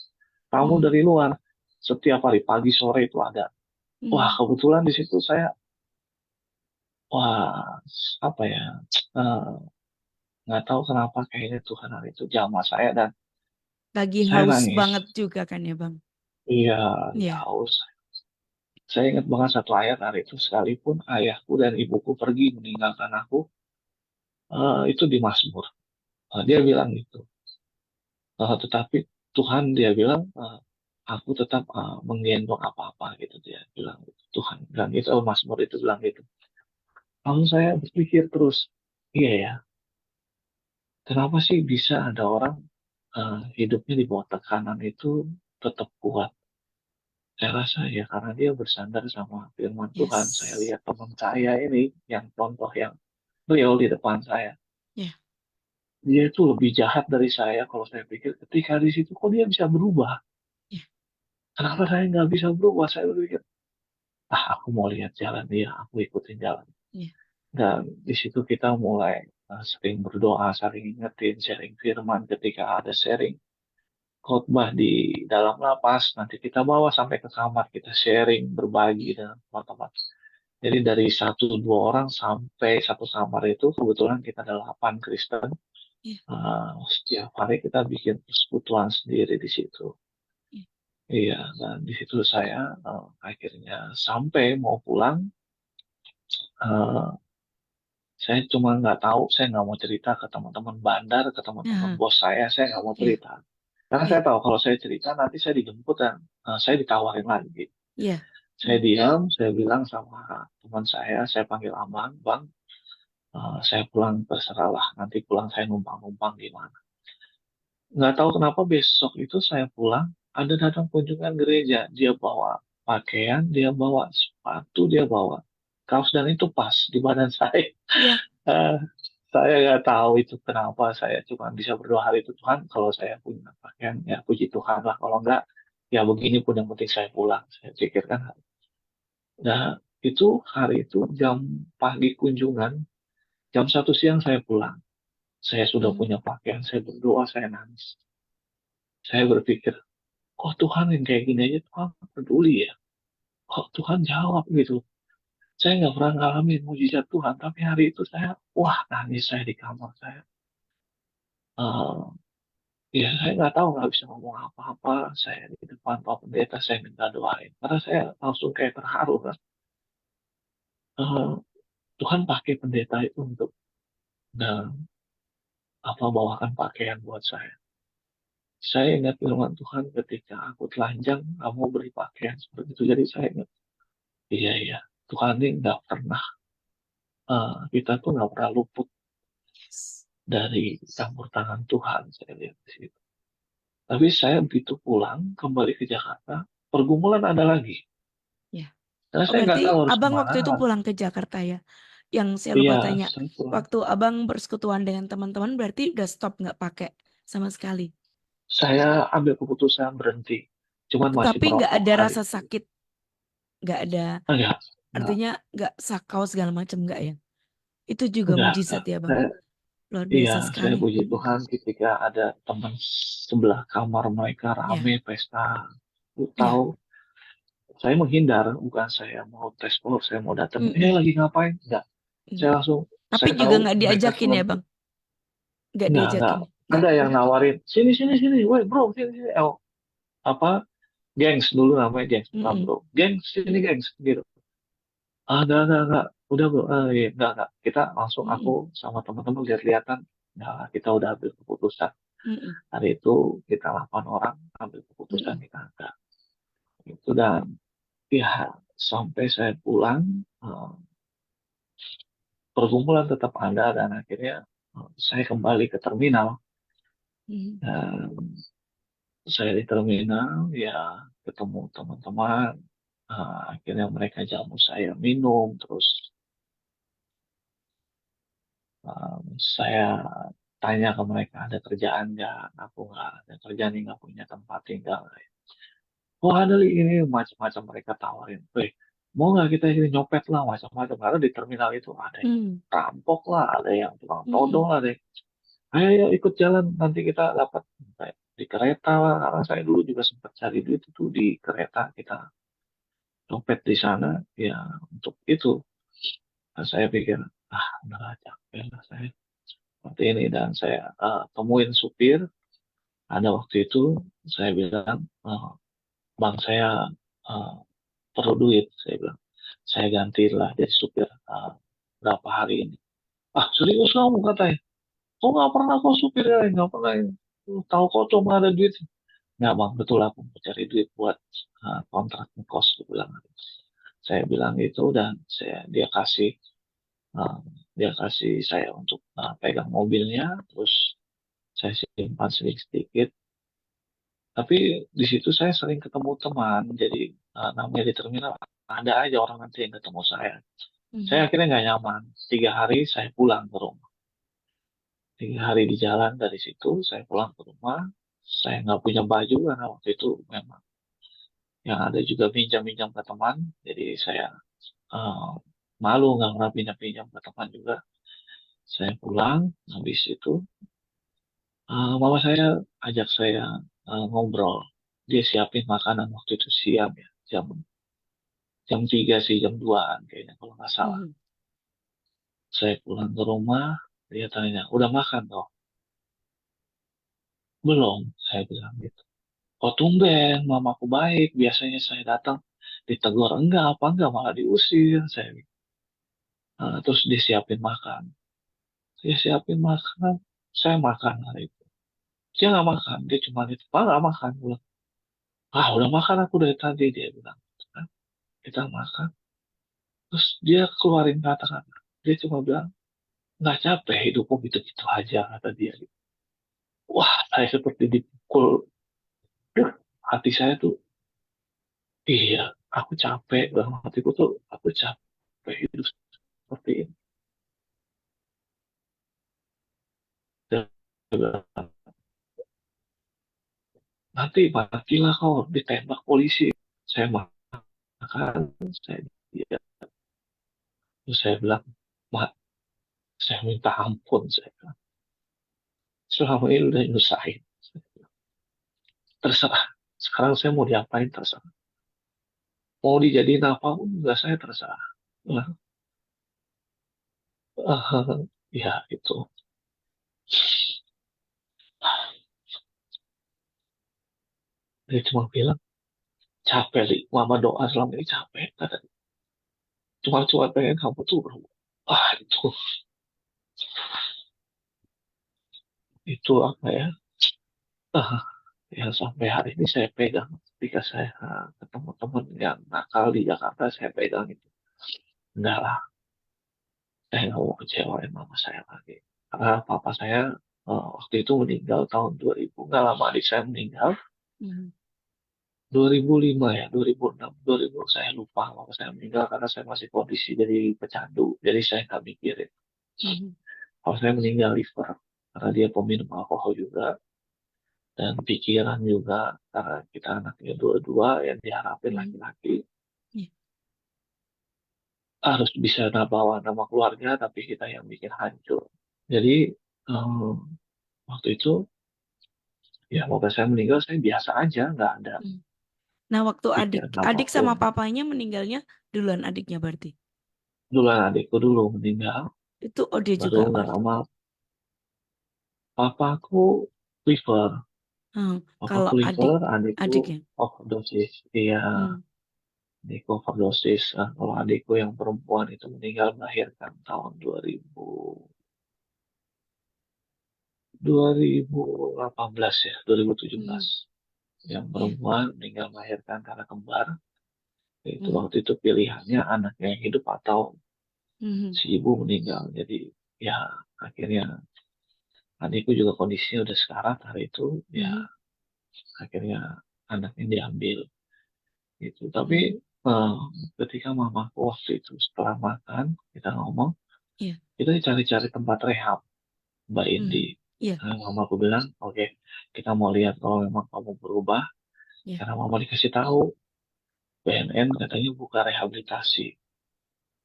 tamu Mhm. dari luar, setiap hari pagi sore itu ada. Wah, Mhm. kebetulan di situ saya, wah, apa ya, eh, nggak tahu kenapa kayaknya Tuhan hari itu jamah saya, dan Lagi saya haus nangis. banget juga kan ya Bang? Iya, ya Iya. haus. Saya ingat banget satu ayat hari itu, sekalipun ayahku dan ibuku pergi meninggalkan aku, itu di Mazmur. Dia bilang gitu. Tetapi Tuhan, dia bilang, aku tetap menggendong apa-apa gitu, dia bilang gitu. Tuhan bilang itu, Mazmur itu bilang gitu. Lalu saya berpikir terus, iya ya, kenapa sih bisa ada orang hidupnya di bawah tekanan itu tetap kuat? Saya rasa ya karena dia bersandar sama firman Tuhan. Saya Yes. lihat teman saya ini, yang contoh yang beliau di depan saya, Ya. dia itu lebih jahat dari saya. Kalau saya pikir ketika di situ, kok dia bisa berubah? Ya. Kenapa saya nggak bisa berubah? Saya berpikir, aku mau lihat jalan dia, aku ikutin jalan. Ya. Dan di situ kita mulai sering berdoa, saling ingetin, sharing firman. Ketika ada sharing khotbah di dalam lapas, nanti kita bawa sampai ke kamar, kita sharing, berbagi Ya. dengan teman-teman. Jadi dari 1 2 orang sampai satu kamar itu, kebetulan kita ada 8 Kristen. Ya. Setiap hari kita bikin persekutuan sendiri di situ. Ya. Iya, dan di situ saya akhirnya sampai mau pulang, eh, saya cuma nggak tahu, saya nggak mau cerita ke teman-teman bandar, ke teman-teman Aha. bos saya nggak mau Ya. cerita. Karena Ya. saya tahu kalau saya cerita nanti saya dijemput dan saya ditawarin lagi. Ya. Saya Hmm. diam, saya bilang sama teman saya panggil Abang, Bang, saya pulang terserahlah, nanti pulang saya numpang-numpang gimana. Nggak tahu kenapa besok itu saya pulang, ada datang kunjungan gereja, dia bawa pakaian, dia bawa sepatu, dia bawa kaos, dan itu pas di badan saya. Ya. Eh, saya nggak tahu itu kenapa, saya cuma bisa berdoa hari itu, Tuhan kalau saya punya pakaian ya puji Tuhan lah, kalau enggak ya begini pun yang penting saya pulang, saya pikirkan. Nah, itu hari itu jam pagi kunjungan, jam 1 siang saya pulang. Saya sudah Hmm. punya pakaian, saya berdoa, saya nangis. Saya berpikir, kok Tuhan yang kayak gini aja Tuhan peduli ya? Kok Tuhan jawab gitu? Saya nggak pernah ngalamin mujizat Tuhan, tapi hari itu saya, Ya. wah nangis saya di kamar saya. Eh, ya saya nggak tahu, nggak bisa ngomong apa-apa. Saya di depan Pak Pendeta, saya minta doain. Karena saya langsung kayak terharu kan. Eh, Tuhan pakai pendeta itu untuk dan bawakan pakaian buat saya. Saya ingat firman Tuhan ketika aku telanjang, kamu beri pakaian seperti itu. Jadi saya ingat, iya iya, Tuhan ini nggak pernah, kita tuh nggak pernah luput Yes. dari campur tangan Tuhan. Saya lihat di situ. Tapi saya begitu pulang kembali ke Jakarta, pergumulan ada lagi. Ya. Karena Oh, saya nggak berarti tahu harus Abang kemana. waktu itu pulang ke Jakarta ya? Yang saya lupa Iya, tanya, saya pulang. waktu Abang bersekutuan dengan teman-teman berarti udah stop nggak pakai sama sekali. Saya ambil keputusan berhenti. Cuman masih Tapi nggak merokok ada hari rasa itu. sakit, nggak ada, Enggak, enggak, artinya nggak sakau segala macam nggak ya? Itu juga enggak. mujizat ya Bang, luar Iya, biasa saya sekali. puji Mm-mm. Tuhan ketika ada teman sebelah kamar mereka rame Ya. pesta. Aku tahu, Ya. saya menghindar, bukan saya mau tes polor, saya mau datang. Mm-mm. Lagi ngapain? Enggak. Mm. Saya langsung, Tapi saya juga tahu nggak mereka diajakin ya teman. Bang, nggak Enggak. diajakin, nggak. Ada yang nawarin, sini, sini, sini, woi bro, sini, sini. Apa, gengs dulu namanya gengs, bukan Mm-mm. bro. Gengs, sini gengs, gitu. Enggak. Udah bro, iya, enggak. Kita langsung aku Mm-mm. sama teman-teman lihat-lihatan. Nah, kita udah ambil keputusan. Mm-mm. Hari itu kita 8 orang ambil keputusan Mm-mm. kita angkat. Itu dan ya sampai saya pulang, eh, pergumulan tetap ada dan akhirnya saya kembali ke terminal. Mm-mm. Dan saya di terminal ya ketemu teman-teman. Akhirnya mereka jamu saya minum, terus saya tanya ke mereka ada kerjaan nggak, aku nggak ada kerjaan nih, nggak punya tempat tinggal. Oh ada Li, ini macam-macam mereka tawarin. Weh, mau nggak kita ini nyopet lah macam-macam. Karena di terminal itu ada yang Mm-mm. rampok lah, ada yang tukang Mm-mm. todong lah, ada yang, ayo ikut jalan nanti kita dapat kayak di kereta lah. Karena saya dulu juga sempat cari duit itu di kereta, kita nyopet di sana ya untuk itu. Nah, saya pikir udah capek lah saya seperti ini dan saya temuin supir. Ada waktu itu saya bilang, bang saya eh, perlu duit, saya bilang. Saya gantilah jadi supir berapa hari ini. Ah serius kamu katanya? Kok nggak pernah kau supir ya? Nggak pernah. Tahu kok cuma ada duit. Nggak bang, betul aku mau cari duit buat kontrak kos. Saya bilang itu dan uh, dia kasih saya untuk pegang mobilnya, terus saya simpan sedikit-sedikit. Tapi di situ saya sering ketemu teman, jadi namanya di terminal ada aja orang nanti yang ketemu saya. Saya Mm-mm. akhirnya nggak nyaman. 3 hari saya pulang ke rumah. 3 hari di jalan dari situ, saya pulang ke rumah. Saya nggak punya baju karena waktu itu memang yang ada juga pinjam-pinjam ke teman. Jadi saya eh, malu nggak pernah pinjam-pinjam ke teman juga. Saya pulang, habis itu mama saya ajak saya ngobrol. Dia siapin makanan waktu itu siang ya, jam jam 3 sih, jam 2-an kayaknya kalau nggak salah. Mm-mm. Saya pulang ke rumah, dia tanya, udah makan toh? Belum, saya bilang gitu. Oh tumben, mamaku baik. Biasanya saya datang ditegur enggak apa enggak malah diusir. Saya bilang. Terus disiapin makan. Dia siapin makan, saya makan hari itu. Dia nggak makan, dia cuma itu, pak nggak makan. Gua bilang, udah makan aku dari tadi dia bilang. Kan, kita makan. Terus dia keluarin kata-kata. Dia cuma bilang, nggak capek hidupku gitu-gitu aja kata dia. Wah, saya seperti dipukul. Duh, hati saya tuh, iya, aku capek. Dalam hatiku tuh, aku capek hidup seperti ini. Dan dia bilang, nanti matilah kau ditembak polisi. Saya makan, saya dia. Terus saya bilang, mak, saya minta ampun. Saya bilang, selama ini udah nyusahin. Terserah. Sekarang saya mau diapain terserah. Mau dijadiin apapun enggak saya terserah. Nah, ya itu. Dia cuma bilang, capek, Li. Mama doa selama ini capek. Kata, cuma pengen kamu tuh berubah. Itu apa ya? Ah, ya sampai hari ini saya pegang. Ketika saya ketemu teman yang nakal di Jakarta, saya pegang itu. Enggak lah, saya nggak mau kecewain mama saya lagi. Karena papa saya waktu itu meninggal tahun 2000. Nggak lama adik saya meninggal. Mm-mm. 2005 ya, 2006, 2000 saya lupa mama saya meninggal karena saya masih kondisi jadi pecandu. Jadi saya nggak mikirin. Mm-mm. Papa saya meninggal liver karena dia peminum alkohol juga. Dan pikiran juga karena kita anaknya dua-dua yang diharapin Mm-mm. laki-laki Iya. harus bisa bawa nama keluarga tapi kita yang bikin hancur. Jadi waktu itu ya bapak saya meninggal saya biasa aja nggak ada Mm. Nah, waktu adik pikiran adik sama apapun. papanya meninggalnya duluan adiknya berarti. Duluan adikku dulu meninggal Itu oh dia baru juga nggak berarti. lama papaku liver Hmm. papaku Kalau liver adikku adiknya. overdosis. Iya Hmm. adikku overdosis. Kalau adikku yang perempuan itu meninggal melahirkan tahun 2018 ya, 2017. Mhm. Yang Iya. perempuan meninggal melahirkan karena kembar. Itu Mhm. waktu itu pilihannya anaknya yang hidup atau Mhm. si ibu meninggal. Jadi ya akhirnya adikku juga kondisinya udah sekarat hari itu, ya Mhm. akhirnya anaknya diambil gitu. Tapi Mhm. eh, ketika mamaku waktu itu setelah makan kita ngomong, Iya. kita cari-cari tempat rehab, Mbak Indi. Mhm. Iya. Mamaku bilang, oke, kita mau lihat kalau memang kamu berubah, Iya. karena mama dikasih tahu BNN katanya buka rehabilitasi.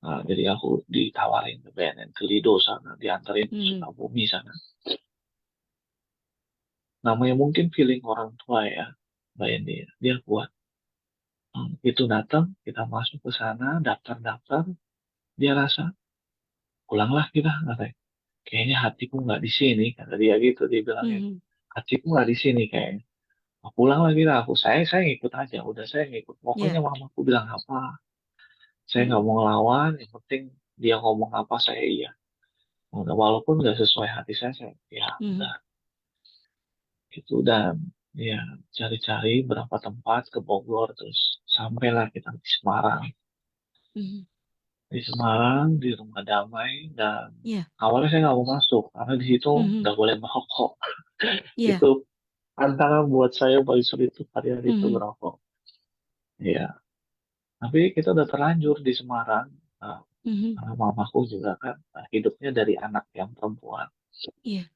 Nah, jadi aku ditawarin ke BNN ke Lido sana, diantarin ke Mhm. Sukabumi sana. Namanya mungkin feeling orang tua ya, Mbak Indi. Dia kuat. Itu datang, kita masuk ke sana, daftar-daftar, dia rasa, pulanglah kita, katanya. Kayaknya hatiku nggak di sini, kata dia gitu, dia bilangnya. Mhm. Hatiku nggak di sini kayaknya. Pulang lagi lah, saya ngikut aja, udah saya ngikut. Pokoknya Iya. mamaku bilang apa, saya nggak Mhm. mau ngelawan, yang penting dia ngomong apa, saya iya. Udah, walaupun nggak sesuai hati saya ya Mhm. udah. Itu dan ya cari-cari berapa tempat ke Bogor, terus sampailah kita di Semarang. Mhm. Di Semarang, di Rumah Damai, dan Iya. awalnya saya nggak mau masuk, karena di situ Mhm. nggak boleh merokok. Iya. Itu tantangan buat saya paling sulit itu hari-hari itu Mhm. merokok. Iya, tapi kita udah terlanjur di Semarang. Nah, Mhm. karena mamaku juga kan hidupnya dari anak yang perempuan. Iya.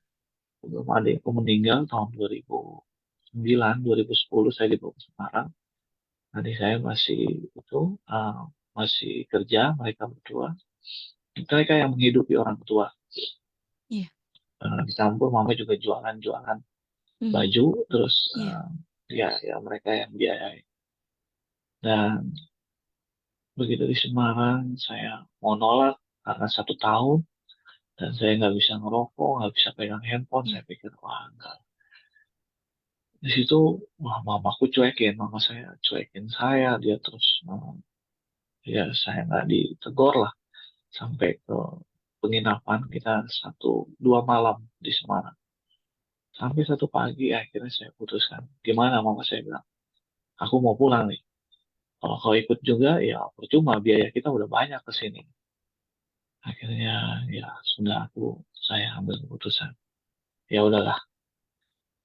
Sebelum adikku meninggal tahun 2009, 2010 saya dibawa ke Semarang. Adik saya masih itu uh, masih kerja, mereka berdua. Mereka yang menghidupi orang tua. Iya. Dicampur mama juga jualan-jualan Mhm. baju, terus Iya. ya mereka yang biayai. Dan begitu di Semarang, saya mau nolak karena 1 tahun dan saya nggak bisa ngerokok, nggak bisa pegang handphone. Iya. Saya pikir wah enggak. Di situ wah mamaku cuekin, mama saya cuekin saya, dia terus ya saya nggak ditegur lah sampai ke penginapan kita 1 2 malam di Semarang. Sampai satu pagi akhirnya saya putuskan, gimana mama saya bilang, aku mau pulang nih. Kalau kau ikut juga ya percuma, biaya kita udah banyak ke sini. Akhirnya ya sudah saya ambil keputusan. Ya udahlah,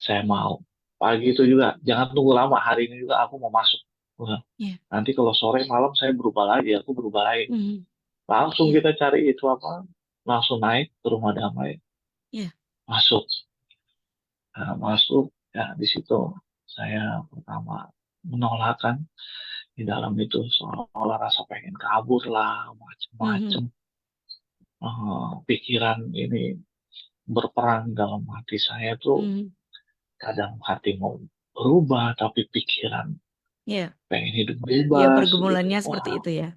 saya mau. Pagi itu juga jangan tunggu lama, hari ini juga aku mau masuk. Udah. Iya. Nanti kalau sore malam saya berubah lagi, aku berubah lagi. Mhm. Langsung Iya. kita cari itu apa? Langsung naik ke Rumah Damai, Iya. masuk. Nah, masuk ya di situ saya pertama menolak kan, di dalam itu seolah rasa pengen kabur lah, macem-macem. Mhm. Pikiran ini berperang dalam hati saya tuh, Mhm. kadang hati mau berubah tapi pikiran Iya. pengen hidup Iya, bebas gitu. pergumulannya seperti Wah, itu ya.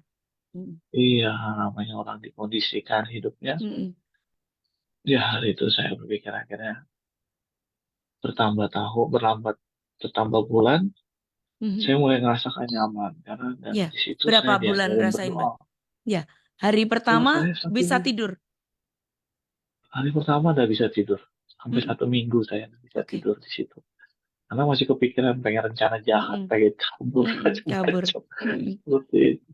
Mhm. iya, namanya orang dikondisikan hidupnya. Mhm. Ya hari itu saya berpikir akhirnya bertambah tahun, berlambat bertambah bulan, Mhm. saya mulai ngerasakan nyaman karena Iya. di situ Berapa saya bulan diajarin rasain, Mbak? berdoa. Ya. Hari Oh, pertama saya bisa tidur. hari pertama udah bisa tidur, sampai Mhm. 1 minggu saya nggak bisa Oke. tidur di situ. Karena masih kepikiran pengen rencana jahat, Mhm. pengen kabur Mhm. Kabur. macam-macam. Mhm. Seperti itu.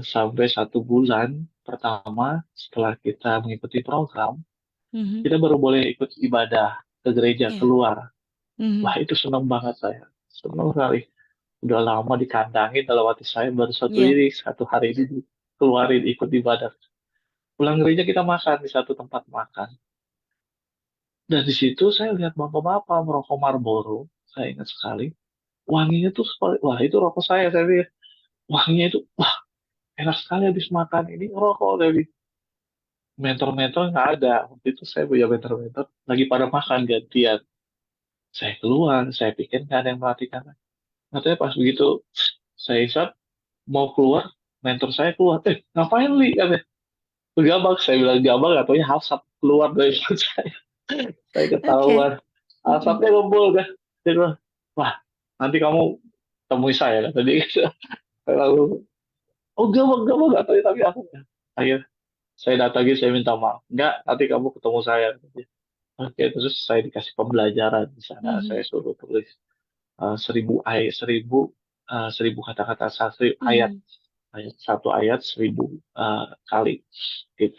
Sampai 1 bulan pertama setelah kita mengikuti program, Mhm. kita baru boleh ikut ibadah ke gereja Iya. keluar. Wah Mhm. itu senang banget saya, senang sekali. Udah lama dikandangin dalam hati saya, baru Iya. 1 hari ini keluarin ikut ibadah. Pulang gereja kita makan di satu tempat makan. Dan di situ saya lihat bapak-bapak merokok Marlboro, saya ingat sekali. Wanginya tuh, wah itu rokok saya pikir. Wanginya itu, wah enak sekali habis makan ini rokok dari mentor-mentor nggak ada. Waktu itu saya punya mentor-mentor lagi pada makan gantian. Saya keluar, saya pikir nggak ada yang perhatikan. Katanya pas begitu saya isap mau keluar, mentor saya keluar. Ngapain li? Katanya. Gabak, saya bilang gabak, katanya asap keluar dari mulut saya. Saya Oke. ketahuan. Mhm. Asapnya ngumpul dah. Dia bilang, wah nanti kamu temui saya kata dia. Saya lalu, oh enggak bang, enggak, tapi aku, ayo, saya datangin, saya minta maaf. Enggak, nanti kamu ketemu saya. Oke, terus saya dikasih pembelajaran di sana. Saya Mhm. suruh tulis 1000 kata-kata, satu ayat, Mhm. satu ayat 1000 kali. Gitu.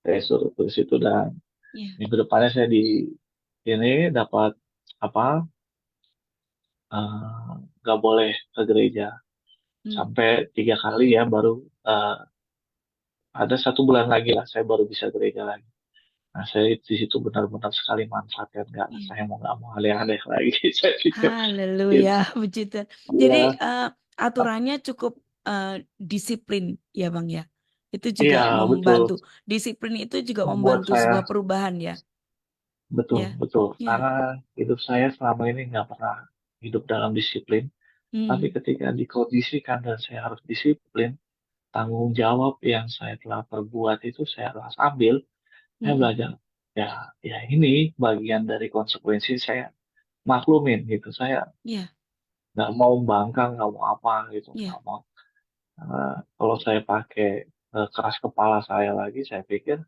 Saya suruh tulis itu, dan Iya. minggu depannya saya di ini dapat apa? Nggak boleh ke gereja Hmm. sampai 3 kali ya, baru eh, ada 1 bulan lagi lah saya baru bisa gereja lagi. Nah, saya di situ benar-benar sekali manfaatkan, nggak, Iya. saya mau nggak mau aneh-aneh lagi, saya pikir Haleluya, gitu. puji Tuhan. Jadi Iya, aturannya cukup disiplin ya Bang ya. Itu juga iya betul. membantu. Disiplin itu juga Membuat membantu saya sebuah perubahan ya. betul Ya. betul Ya. karena hidup saya selama ini nggak pernah hidup dalam disiplin. Tapi Hmm. ketika dikondisikan dan saya harus disiplin, tanggung jawab yang saya telah perbuat itu saya harus ambil. Saya Hmm. belajar, ya, ya ini bagian dari konsekuensi, saya maklumin gitu. Saya Ya. nggak mau bangkang, nggak mau apa gitu, nggak Ya. mau. Kalau saya pakai keras kepala saya lagi, saya pikir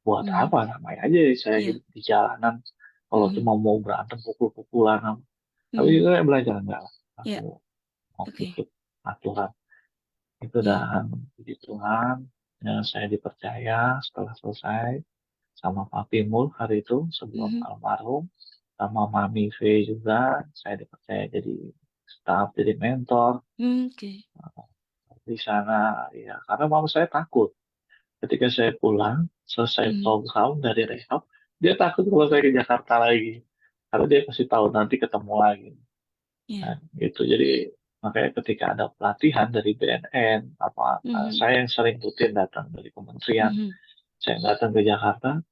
buat Hmm. apa, namanya aja saya Ya. hidup di jalanan. Kalau Hmm. cuma mau berantem pukul-pukulan, tapi Hmm. saya belajar enggak lah. Aku Ya. mau Oke. ikut aturan itu, Ya. dan puji Tuhan, ya, saya dipercaya setelah selesai sama Papi Mul hari itu sebelum Mhm. almarhum, sama Mami V juga, saya dipercaya jadi staff, jadi mentor Oke. di sana. Ya, karena mama saya takut ketika saya pulang selesai Mhm. program dari rehab, dia takut kalau saya ke Jakarta lagi, karena dia pasti tahu nanti ketemu lagi. Ya. Nah, gitu. Jadi makanya ketika ada pelatihan dari BNN, Mhm. saya yang sering rutin datang dari kementerian, Mhm. saya datang ke Jakarta.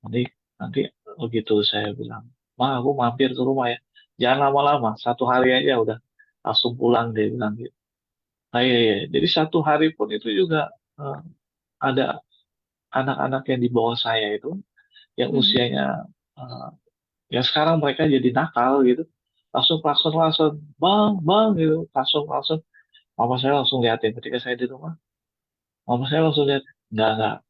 Nanti nanti begitu saya bilang, Ma, aku mampir ke rumah ya. Jangan lama-lama, 1 hari aja udah langsung pulang, dia bilang gitu. Nah, iya, iya. Jadi 1 hari pun itu juga eh, ada anak-anak yang di bawah saya itu, yang Mhm. usianya eh, yang sekarang mereka jadi nakal gitu. Langsung klakson langsung, bang, bang gitu, langsung langsung. Mama saya langsung liatin ketika saya di rumah. Mama saya langsung lihat, enggak,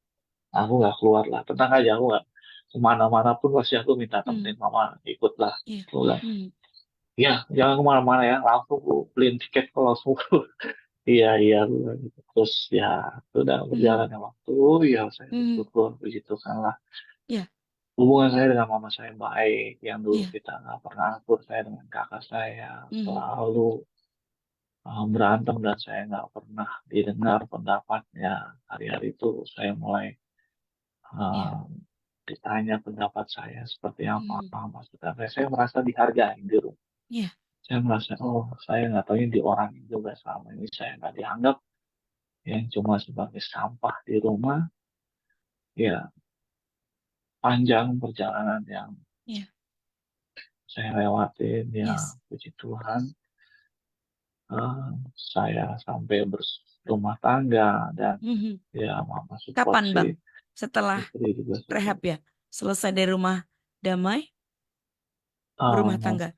aku nggak keluar lah, tenang aja, aku nggak kemana-mana pun pasti aku minta Mhm. temenin mama ikut lah. Ya. Aku bilang, Mhm. iya, jangan kemana-mana ya, langsung aku beliin tiket kok langsung. Iya, iya, aku bilang gitu. Terus ya, sudah Mhm. berjalannya waktu, ya saya Mhm. bersyukur begitu kan lah. Ya. Hubungan saya dengan mama saya baik, yang dulu Ya. kita nggak pernah akur, saya dengan kakak saya Mhm. selalu berantem, dan saya nggak pernah didengar pendapatnya. Hari-hari itu saya mulai Ya. uh, ditanya pendapat saya seperti apa, Mhm. maksudnya saya merasa dihargai di rumah. Ya. Saya merasa, oh, saya nggak tahu di orang juga, selama ini saya nggak dianggap, yang cuma sebagai sampah di rumah. Ya, panjang perjalanan yang Ya. saya lewatin, ya, Yes. puji Tuhan, eh, saya sampai berumah tangga, dan Mhm. ya mama support Kapan sih, Bang? Setelah istri juga rehab support. ya? Selesai dari rumah damai, berumah Um, tangga.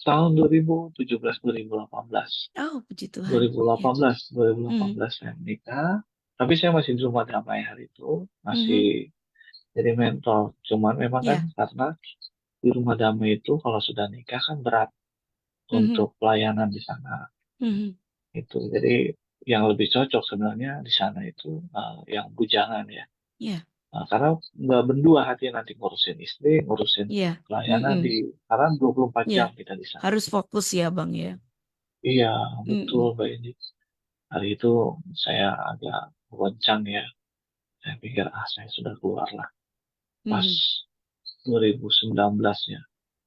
tahun 2017, 2018, Oh, puji Tuhan. Ya. 2018, Mhm. 2018 saya menikah, tapi saya masih di rumah damai hari itu, masih Mhm. jadi mentor. Cuman memang kan Ya. karena di rumah damai itu kalau sudah nikah kan berat Mhm. untuk pelayanan di sana Mhm. itu. Jadi yang lebih cocok sebenarnya di sana itu yang bujangan ya. Ya. Karena nggak berdua hati nanti ngurusin istri, ngurusin Ya. pelayanan Mhm. karena 24 Ya. jam kita di sana. Harus fokus ya Bang ya. Iya, betul Mhm. Mbak ini. Hari itu saya agak goncang ya. Saya pikir, saya sudah keluar lah. Pas Mhm. 2019 ya.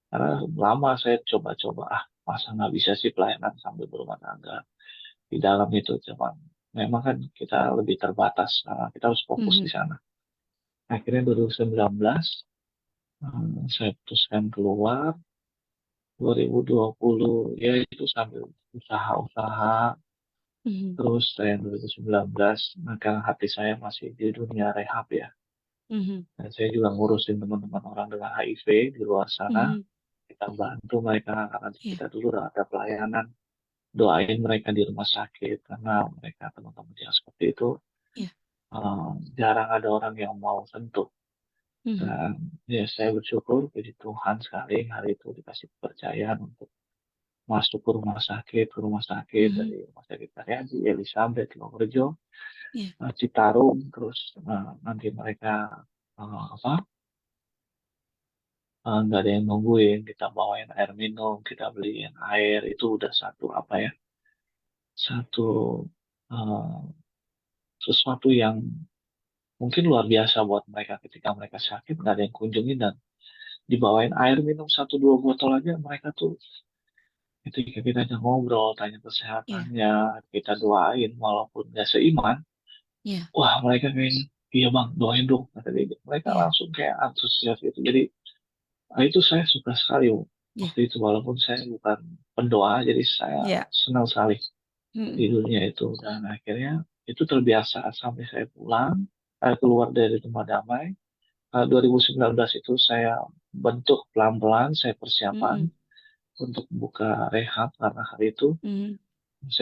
Karena lama saya coba-coba, masa nggak bisa sih pelayanan sambil berumah tangga. Di dalam itu cuman, memang kan kita lebih terbatas, karena kita harus fokus di Mhm. sana. Akhirnya 2019, saya putuskan keluar. 2020 ya itu sambil usaha-usaha. Mhm. Terus saya 2019, maka hati saya masih di dunia rehab ya. Mhm. Dan saya juga ngurusin teman-teman orang dengan HIV di luar sana. Mhm. Kita bantu mereka karena di Ya. kita dulu udah ada pelayanan. doain mereka di rumah sakit karena mereka teman-teman yang seperti itu Iya. jarang ada orang yang mau sentuh. Mhm. Dan ya saya bersyukur puji Tuhan sekali hari itu dikasih kepercayaan untuk masuk ke rumah sakit Mhm. dari Rumah Sakit Karyadi, Elizabeth, Lorejo, Iya. Citarum, terus nanti mereka apa nggak ada yang nungguin, kita bawain air minum, kita beliin air, itu udah satu apa ya, satu eh, sesuatu yang mungkin luar biasa buat mereka ketika mereka sakit nggak ada yang kunjungin dan dibawain air minum satu dua botol aja mereka tuh ketika kita aja ngobrol tanya Iya. kesehatannya kita doain walaupun nggak seiman. Iya. Wah, mereka kayaknya, iya bang, doain dong. Kata dia. Mereka Iya. langsung kayak antusias gitu. Jadi, itu saya suka sekali Iya. waktu itu. Walaupun saya bukan pendoa, jadi saya Iya. senang sekali di Mhm. dunia itu. Dan akhirnya itu terbiasa sampai saya pulang, keluar dari rumah damai. 2019 itu saya bentuk pelan-pelan, saya persiapan Mhm. untuk buka rehab karena hari itu Mhm.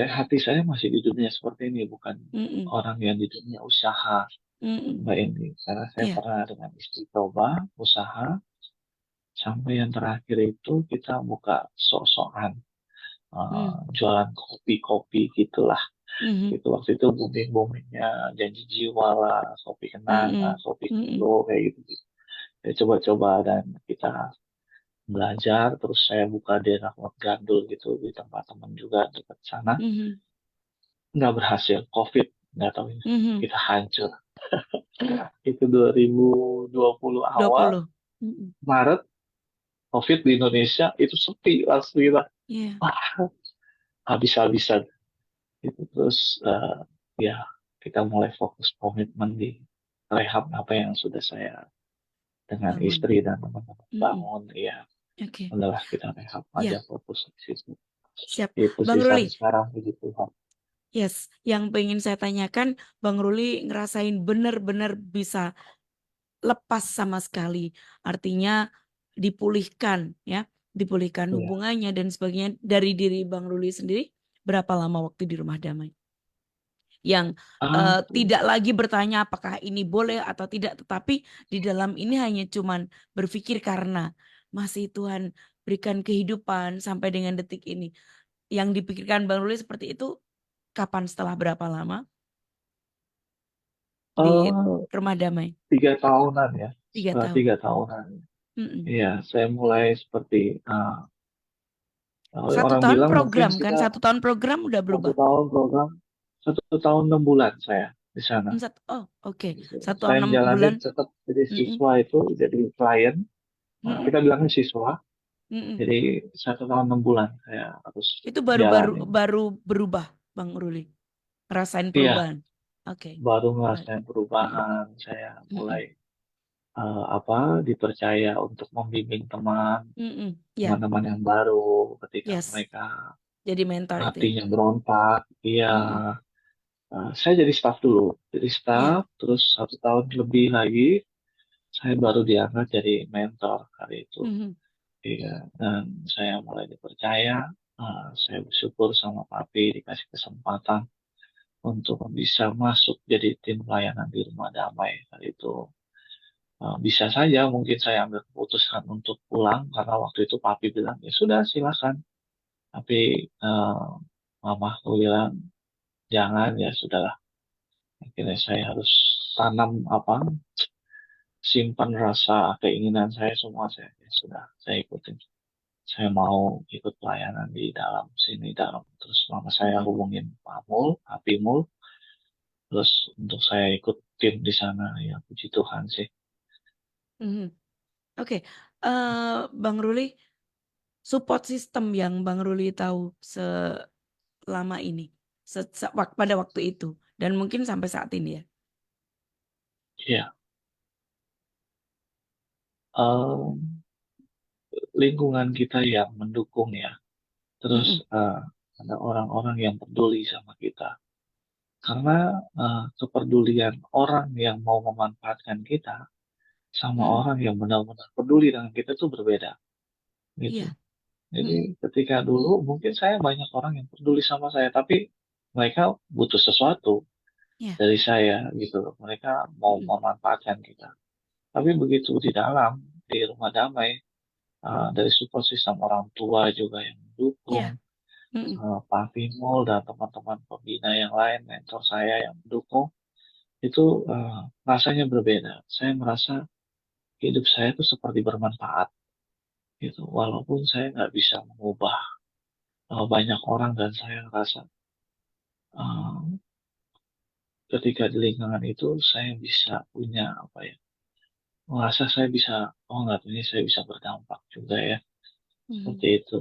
hati saya masih di dunia seperti ini, bukan Mhm. orang yang di dunia usaha. Mhm. Mbak Indi, karena saya Iya. pernah dengan istri coba usaha sampai yang terakhir itu kita buka sok-sokan Mhm. jualan kopi-kopi gitulah. Mhm. Itu waktu itu booming-boomingnya janji jiwa lah, kopi kenangan, Mhm. kopi Mhm. kilo kayak gitu. Saya coba-coba dan kita belajar, terus saya buka di Rahmat Gandul gitu di tempat teman juga dekat sana. Mhm. Nggak berhasil, COVID, nggak tahu ini. Mhm. Kita hancur. Itu 2020 awal, 20. Mhm. Maret, COVID di Indonesia itu sepi langsung kita Iya. wah, habis-habisan itu terus ya kita mulai fokus komitmen di rehab apa yang sudah saya dengan Bangun. istri dan teman-teman Mhm. bangun ya Oke. adalah kita rehab aja Ya, fokus di situ siap. itu Bang sih sampai Ruli, sekarang puji Tuhan. yes, yang pengen saya tanyakan, Bang Ruli ngerasain benar-benar bisa lepas sama sekali. Artinya dipulihkan ya, dipulihkan Iya. hubungannya dan sebagainya dari diri Bang Ruli sendiri. Berapa lama waktu di rumah damai? Yang Ah, tidak lagi bertanya apakah ini boleh atau tidak, tetapi di dalam ini hanya cuman berpikir karena masih Tuhan berikan kehidupan sampai dengan detik ini. Yang dipikirkan Bang Ruli seperti itu kapan, setelah berapa lama di eh, rumah damai? 3 tahunan ya Tiga setelah tahun. 3 tahunan Mm-mm. iya saya mulai seperti Satu orang tahun bilang mungkin program kan? kita Satu tahun program udah satu berubah. tahun program 1 tahun 6 bulan saya di sana. Oh, oke. Gitu. Satu tahun Saya enam menjalani bulan. tetap jadi Mm-mm. siswa itu jadi klien. Nah, Mm-mm. kita bilangnya siswa. Mm-mm. Jadi 1 tahun 6 bulan saya harus Itu baru-baru jalanin. baru berubah, Bang Ruli. Ngerasain Iya, perubahan. Oke. baru Baik. ngerasain Mm-mm. perubahan. Saya mulai Mm-mm. apa dipercaya untuk membimbing Mm-mm. Ya, teman-teman yang baru ketika yes. mereka Jadi mentor itu ya. hatinya berontak. Iya, Mm-mm. saya jadi staff dulu. Jadi Ya. staff, terus 1 tahun lebih lagi saya baru diangkat jadi mentor kali itu. Mhm. Iya, dan saya mulai dipercaya. Saya bersyukur sama Papi dikasih kesempatan untuk bisa masuk jadi tim pelayanan di Rumah Damai. Kali itu bisa saja mungkin saya ambil keputusan untuk pulang karena waktu itu Papi bilang ya sudah silakan. Tapi eh, Mama aku bilang jangan ya sudahlah. Akhirnya saya harus tanam apa simpan rasa keinginan saya semua saya ya sudah saya ikutin. Saya mau ikut pelayanan di dalam sini dalam terus mama saya Mhm. hubungin Pak Mul, Happy Mul, terus untuk saya ikut tim di sana ya puji Tuhan sih. Mhm. Oke. Bang Ruli, support system yang Bang Ruli tahu selama ini, pada waktu itu, dan mungkin sampai saat ini ya. Ya, lingkungan kita yang mendukung ya, terus Mm-mm. ada orang-orang yang peduli sama kita. Karena kepedulian orang yang mau memanfaatkan kita sama Mm-mm. orang yang benar-benar peduli dengan kita tuh berbeda gitu. Iya, Jadi Mm-mm. ketika dulu mungkin saya banyak orang yang peduli sama saya, tapi mereka butuh sesuatu Ya. dari saya gitu loh. Mereka mau Mm-mm. memanfaatkan kita. Tapi begitu di dalam, di rumah damai, dari support system orang tua juga yang mendukung, Ya. Mm-mm. Pak Timul dan teman-teman pembina yang lain, mentor saya yang mendukung, itu rasanya berbeda. Saya merasa hidup saya itu seperti bermanfaat gitu. Walaupun saya nggak bisa mengubah banyak orang dan saya merasa uh, ketika di lingkungan itu saya bisa punya apa ya, merasa saya bisa, oh nggak ini saya bisa berdampak juga ya, Mm-mm. seperti itu.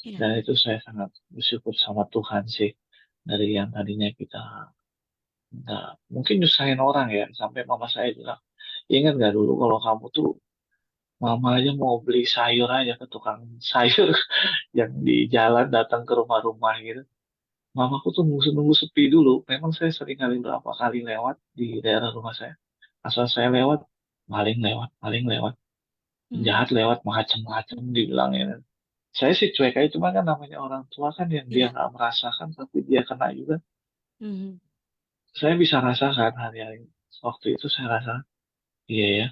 Ya. Dan itu saya sangat bersyukur sama Tuhan sih, dari yang tadinya kita nggak mungkin nyusahin orang ya, sampai mama saya bilang, ingat nggak dulu kalau kamu tuh mama aja mau beli sayur aja ke tukang sayur yang di jalan datang ke rumah-rumah gitu. Mamaku tuh nunggu sepi dulu. Memang saya sering kali berapa kali lewat di daerah rumah saya. Asal saya lewat, maling lewat, Mm. jahat lewat, macam-macam dibilang ya. Saya sih cuek aja, cuma kan namanya orang tua kan yang dia Ya. nggak merasakan, tapi dia kena juga. Mm. Saya bisa rasakan hari-hari. Waktu itu saya rasa, iya ya,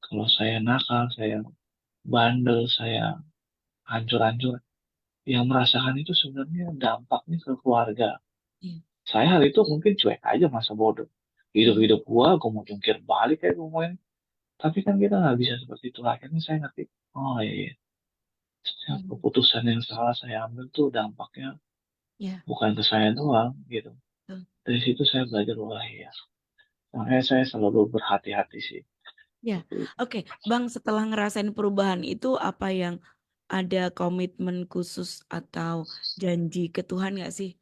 kalau saya nakal, saya bandel, saya hancur-hancur, yang merasakan itu sebenarnya dampaknya ke keluarga. Ya. Saya hari itu mungkin cuek aja masa bodoh. Mm. Hidup-hidup gua mau jungkir balik kayak gua mau. Tapi kan kita nggak bisa seperti itu. Akhirnya saya ngerti, oh iya, iya. Setiap Mm. keputusan yang salah saya ambil tuh dampaknya Ya. bukan ke saya doang gitu. Betul. Dari situ saya belajar, wah iya. Makanya saya selalu berhati-hati sih. Ya. Seperti itu. Oke, Bang, setelah ngerasain perubahan itu apa yang ada komitmen khusus atau janji ke Tuhan nggak sih?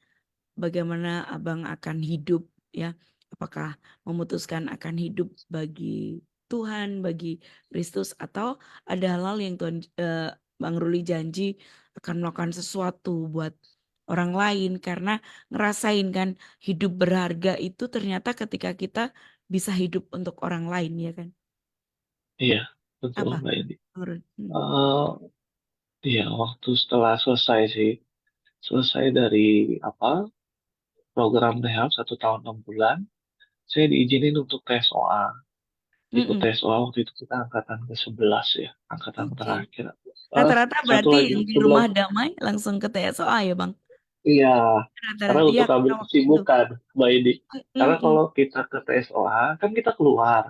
Bagaimana abang akan hidup ya? Apakah memutuskan akan hidup bagi Tuhan, bagi Kristus, atau ada hal-hal yang Tuhan Bang Ruli janji akan melakukan sesuatu buat orang lain karena ngerasain kan hidup berharga itu ternyata ketika kita bisa hidup untuk orang lain ya kan? Iya, betul Apa? Mbak Indi. Bang Ruli? Eh iya, waktu setelah selesai sih, selesai dari apa program rehab 1 tahun 6 bulan, saya diizinin untuk tes OA. Ikut Mm-mm. tes OA waktu itu kita angkatan ke-11 ya, angkatan Oke. terakhir. Eh, Rata-rata satu berarti lagi yang di sebelum, rumah damai langsung ke TSOA ya Bang? iya, karena Rata-rata iya untuk ambil karena waktu itu. kesibukan, Mbak Edi. Karena Mm-mm. kalau kita ke tes OA, kan kita keluar.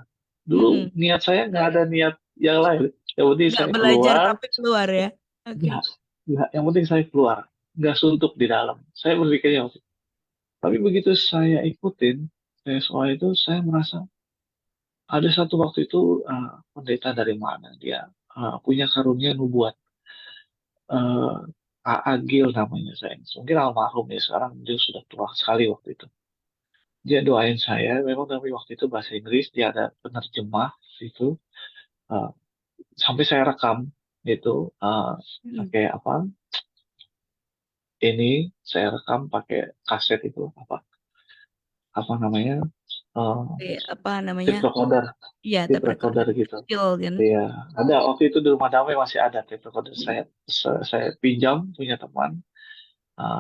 Dulu Mm-mm. niat saya nggak ada niat yang lain. Yang penting Nggak saya belajar keluar, tapi keluar ya. Oke. ya, nggak, yang penting saya keluar. Nggak suntuk di dalam. Saya berpikirnya waktu itu. Tapi begitu saya ikutin tes OA itu, saya merasa ada satu waktu itu pendeta dari mana dia punya karunia nubuat. eh Agil namanya saya. Mungkin almarhum ya, sekarang dia sudah tua sekali waktu itu. Dia doain saya, memang tapi waktu itu bahasa Inggris, dia ada penerjemah itu. eh, Sampai saya rekam itu Mm-mm. pakai apa? Ini saya rekam pakai kaset itu apa namanya? eh Apa namanya? Tape recorder, Iya, tape tape recorder recorder gitu. kecil kan. Iya, ada waktu itu di rumah damai masih ada tape recorder saya. Saya pinjam punya teman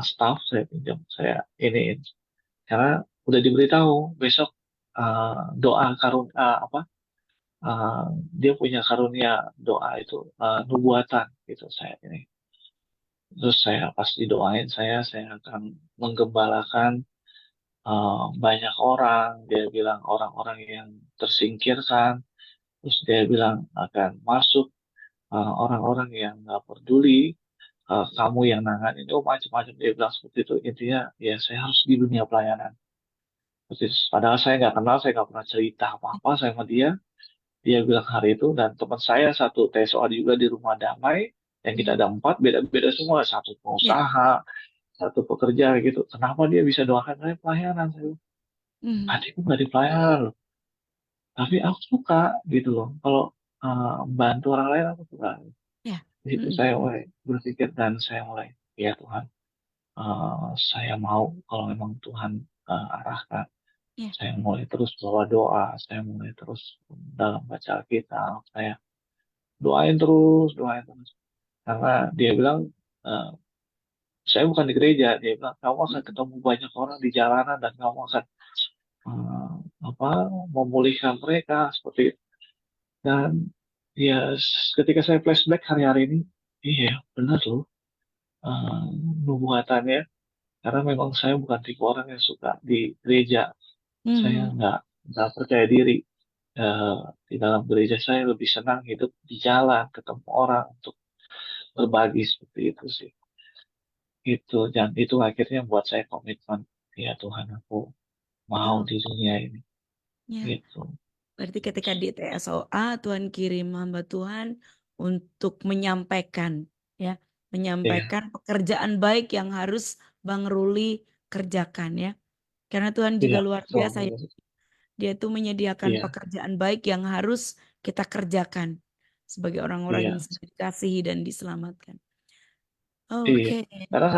staff, saya pinjam, saya ini karena udah diberitahu besok doa karun apa uh, dia punya karunia doa itu nubuatan gitu saya ini. Terus saya pas didoain saya akan menggembalakan banyak orang. Dia bilang orang-orang yang tersingkirkan. Terus dia bilang akan masuk orang-orang yang nggak peduli. Kamu yang nanganin itu macam-macam dia bilang seperti itu. Intinya ya saya harus di dunia pelayanan. Persis. Padahal saya nggak kenal, saya nggak pernah cerita apa-apa sama dia. Dia bilang hari itu, dan teman saya satu TSO juga di Rumah Damai, yang kita Mm. ada 4, beda-beda semua. Satu Ya. pengusaha, satu pekerja gitu. Kenapa dia bisa doakan saya pelayanan? Saya bilang, Mm. hatiku nggak di pelayanan loh. Tapi aku suka gitu loh. Kalau bantu orang lain aku suka. Ya. Di situ Mm. saya mulai berpikir dan saya mulai, ya Tuhan, saya mau kalau memang Tuhan arahkan. Ya. Saya mulai terus bawa doa, saya mulai terus dalam baca Alkitab, saya doain terus, doain terus. Karena dia bilang, eh, saya bukan di gereja. Dia bilang, kamu akan Mm-mm. ketemu banyak orang di jalanan dan kamu akan eh, apa memulihkan mereka seperti itu. Dan ya ketika saya flashback hari-hari ini, iya benar loh eh, nubuatannya. Karena memang saya bukan tipe orang yang suka di gereja. Saya Mhm. nggak percaya diri. Eh, di dalam gereja saya lebih senang hidup di jalan, ketemu orang untuk berbagi seperti itu sih. Itu dan itu akhirnya buat saya komitmen. Ya Tuhan, aku mau Oh, di dunia ini. ya. Gitu. Berarti ketika di TSOA Tuhan kirim hamba Tuhan untuk menyampaikan, ya, Iya, menyampaikan pekerjaan baik yang harus Bang Ruli kerjakan, ya. Karena Tuhan juga iya, luar betul. biasa, ya. Dia tuh menyediakan Iya, pekerjaan baik yang harus kita kerjakan sebagai orang-orang yang iya, sudah dikasihi dan diselamatkan. iya. Oke, Karena luar.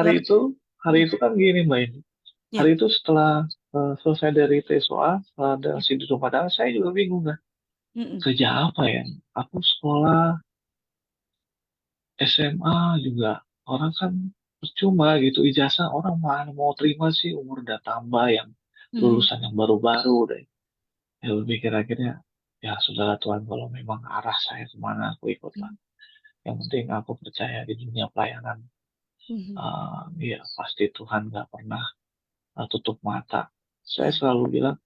hari itu kan gini Mbak ini. Hari Ya. itu setelah selesai dari TSOA, setelah ada Ya. di rumah tangga, saya juga bingung kan. Mm-mm. Kerja apa ya? Aku sekolah SMA juga orang kan percuma gitu ijazah orang mana mau terima sih umur udah tambah yang Mhm. lulusan yang baru-baru deh. Ya berpikir akhirnya ya sudahlah Tuhan kalau memang arah saya kemana aku ikutlah. Mhm. Yang penting aku percaya di dunia pelayanan. Mhm. Ya pasti Tuhan nggak pernah tutup mata. Saya Ya. selalu bilang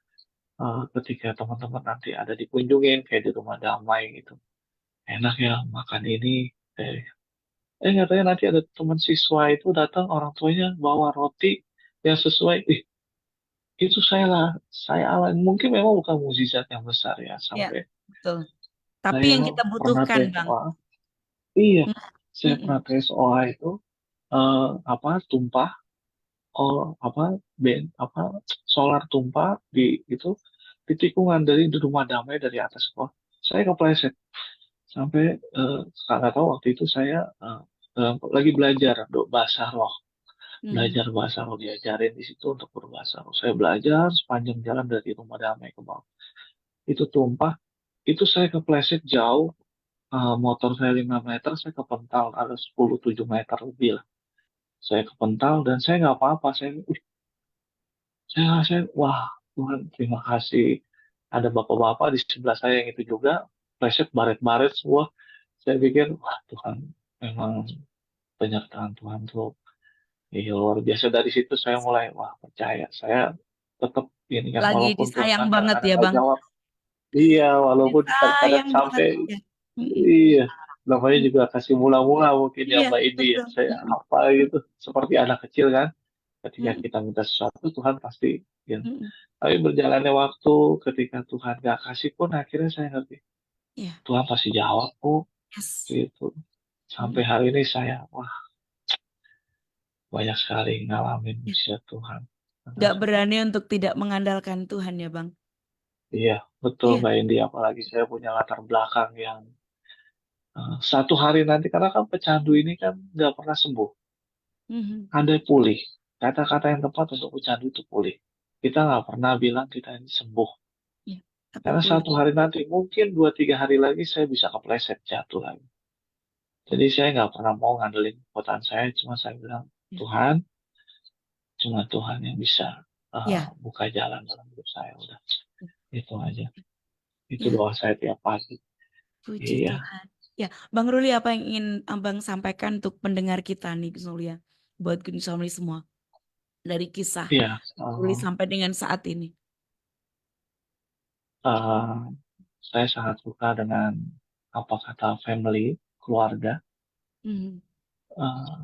ketika teman-teman nanti ada dikunjungin kayak di rumah damai gitu. Enak ya makan ini. Eh, katanya nanti ada teman siswa itu datang orang tuanya bawa roti yang sesuai. Itu saya alami. Mungkin memang bukan mukjizat yang besar ya. Ya, Sampai betul. Tapi saya yang kita pernah butuhkan, tes Bang. OA. Iya, saya Mm-mm. pernah tes OA itu apa tumpah oh apa apa solar tumpah di itu di tikungan dari di rumah damai dari atas kok. Saya kepleset sampai nggak tahu waktu itu saya lagi belajar bahasa roh. Mhm. Belajar bahasa roh diajarin di situ untuk berbahasa roh. Saya belajar sepanjang jalan dari rumah damai ke bawah. Itu tumpah, itu saya kepleset jauh. Motor saya 5 meter, saya kepental ada 10-7 meter lebih lah. Saya kepental dan saya nggak apa-apa. Saya wah Tuhan terima kasih. Ada bapak-bapak di sebelah saya yang itu juga, pleset baret-baret semua. Saya pikir, wah Tuhan, memang penyertaan Tuhan tuh iya, luar biasa. Dari situ saya mulai, wah percaya. Saya tetap ini kan, Lagi walaupun disayang Tuhan banget kadang-kadang ya, nggak Bang. jawab. Iya, walaupun kadang-kadang Disayang banget sampai, ya. Mm-mm. iya. Namanya juga kasih mula-mula mungkin ya Iya, Mbak Ini ya. betul. Saya Mm-mm. apa gitu, seperti anak kecil kan. Ketika Mm-mm. kita minta sesuatu, Tuhan pasti. Ya. Mm-mm. Tapi berjalannya waktu, ketika Tuhan gak kasih pun, akhirnya saya ngerti. Iya, Tuhan pasti jawab kok, yes. gitu. Sampai Mm-mm. hari ini saya, wah banyak sekali ngalamin Ya. mujizat Tuhan. Gak berani untuk tidak mengandalkan Tuhan ya, Bang. Iya, betul Iya. Mbak Indi. Apalagi saya punya latar belakang yang satu hari nanti, karena kan pecandu ini kan nggak pernah sembuh. Mhm. Ada pulih. Kata-kata yang tepat untuk pecandu itu pulih. Kita nggak pernah bilang kita ini sembuh. Iya, tapi Karena pulih. satu hari nanti, mungkin 2-3 hari lagi saya bisa kepleset jatuh lagi. Jadi saya nggak pernah mau ngandelin kekuatan saya. Cuma saya bilang, Ya. Tuhan, cuma Tuhan yang bisa Ya. buka jalan dalam hidup saya. Udah, itu aja. Itu Ya. doa saya tiap pagi. Puji Iya, Tuhan. Ya, Bang Ruli, apa yang ingin Abang sampaikan untuk pendengar kita nih, Gus Mulia? Buat Gus Mulia semua. Dari kisah iya. Ruli sampai dengan saat ini. Eh, saya sangat suka dengan apa kata family, keluarga. Mhm. Eh,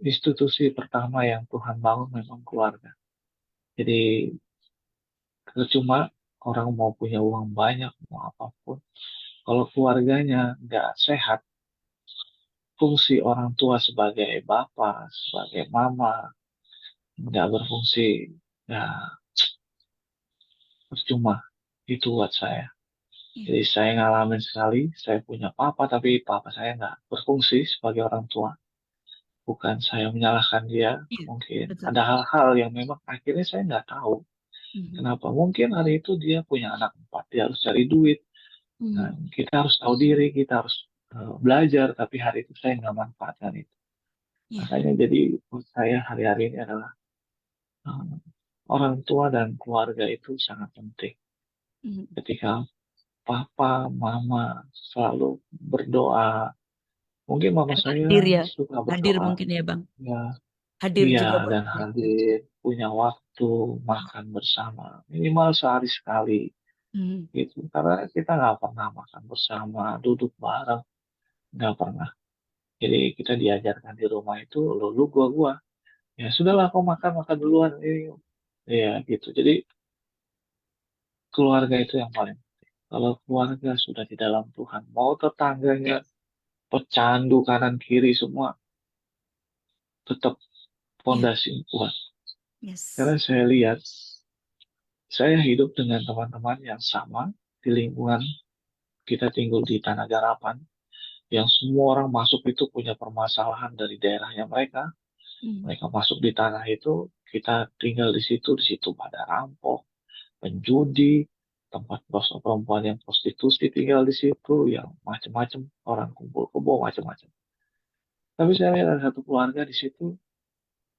Institusi pertama yang Tuhan bangun memang keluarga. Jadi percuma orang mau punya uang banyak, mau apapun. Kalau keluarganya nggak sehat, fungsi orang tua sebagai bapak, sebagai mama, nggak berfungsi, ya percuma. Itu buat saya. Iya. Jadi saya ngalamin sekali, saya punya papa, tapi papa saya nggak berfungsi sebagai orang tua. Bukan saya menyalahkan dia, Iya, mungkin betul. ada hal-hal yang memang akhirnya saya nggak tahu. Mhm. Kenapa? Mungkin hari itu dia punya anak 4, dia harus cari duit. Dan Mhm. kita harus tahu diri, kita harus belajar, tapi hari itu saya nggak manfaatkan itu. Ya. Makanya jadi buat saya hari-hari ini adalah eh, orang tua dan keluarga itu sangat penting. Mhm. Ketika papa, mama selalu berdoa, mungkin mama Dan saya hadir ya. suka Hadir berdoa, mungkin ya Bang. ya, Hadir iya, juga buat dan keluarga. hadir, punya waktu makan bersama, minimal sehari sekali, Mhm. gitu. Karena kita nggak pernah makan bersama, duduk bareng, nggak pernah. Jadi kita diajarkan di rumah itu, lu, gua. Ya sudahlah, kau makan, makan duluan. Ya gitu. Jadi keluarga itu yang paling. Kalau keluarga sudah di dalam Tuhan, mau tetangganya pecandu kanan kiri semua, tetap Ya. pondasi yang kuat. Yes. Karena saya lihat, saya hidup dengan teman-teman yang sama di lingkungan kita tinggal di Tanah Garapan, yang semua orang masuk itu punya permasalahan dari daerahnya mereka. Mhm. Mereka masuk di tanah itu, kita tinggal di situ pada rampok, penjudi, tempat perempuan yang prostitusi tinggal di situ, yang macam-macam, orang kumpul kebo macam-macam. Tapi saya lihat ada satu keluarga di situ,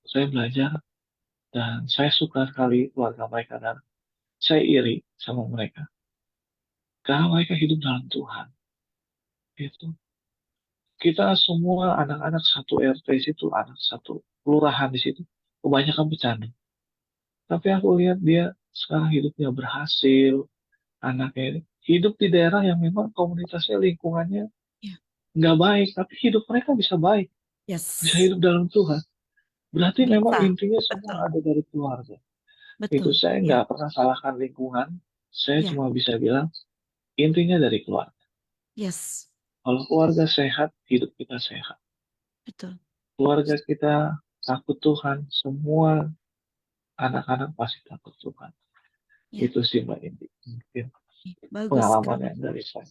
saya belajar dan saya suka sekali keluarga mereka dan saya iri sama mereka karena mereka hidup dalam Tuhan. Itu kita semua anak-anak satu RT situ, anak satu kelurahan di situ, kebanyakan bercanda. Tapi aku lihat dia sekarang hidupnya berhasil, anaknya ini hidup di daerah yang memang komunitasnya lingkungannya Ya. nggak baik, tapi hidup mereka bisa baik, bisa Yes. hidup dalam Tuhan. Berarti memang Bisa. intinya semua Betul. ada dari keluarga. Itu Betul. saya Ya. nggak pernah salahkan lingkungan, saya Ya. cuma bisa bilang intinya dari keluarga. Yes. Kalau keluarga sehat, hidup kita sehat. Betul. Keluarga kita takut Tuhan, semua anak-anak pasti takut Tuhan. Ya. Itu sih Mbak Indi, mungkin Bagus. pengalaman yang dari saya.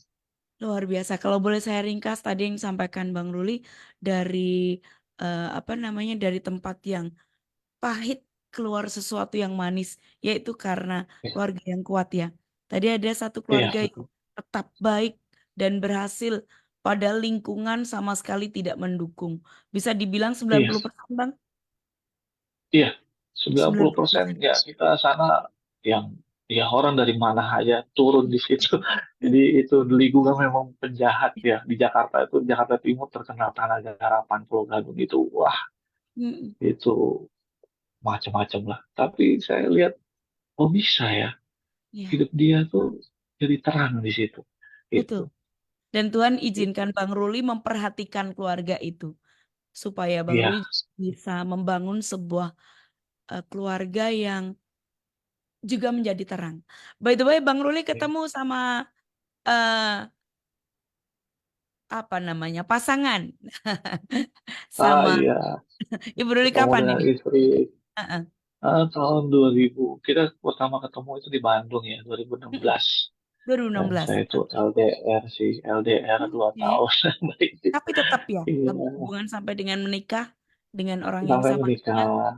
Luar biasa. Kalau boleh saya ringkas tadi yang disampaikan Bang Ruli dari apa namanya dari tempat yang pahit keluar sesuatu yang manis, yaitu karena Ya, keluarga yang kuat ya. Tadi ada satu iya, keluarga yang betul. tetap baik dan berhasil pada lingkungan sama sekali tidak mendukung. Bisa dibilang sembilan Iya, puluh persen Bang? iya, sembilan sembilan puluh puluh persen persen. ya kita sana yang ya orang dari mana aja turun di situ. Hmm, Jadi itu lingkungan memang penjahat ya. Di Jakarta itu, Jakarta Timur terkenal Tanah Garapan, Pulau Gadung itu. Wah, hmm, itu macam-macam lah. Tapi saya lihat, oh bisa ya, ya, hidup dia tuh jadi terang di situ. betul. Itu. Dan Tuhan Itu. izinkan Bang Ruli memperhatikan keluarga itu supaya Bang Iya, Ruli bisa membangun sebuah keluarga yang juga menjadi terang. By the way, Bang Ruli ketemu sama eh apa namanya pasangan sama iya, Ibu Ruli ketemu kapan dengan ini? istri. Heeh. Tahun 2000, kita pertama ketemu itu di Bandung ya, Mm-mm. 2016. Dan 2016. saya itu Oke. LDR sih, LDR 2 Oke. tahun. Baik. Tapi tetap ya Iya, hubungan sampai dengan menikah dengan orang yang sampai sama. Artinya menikah.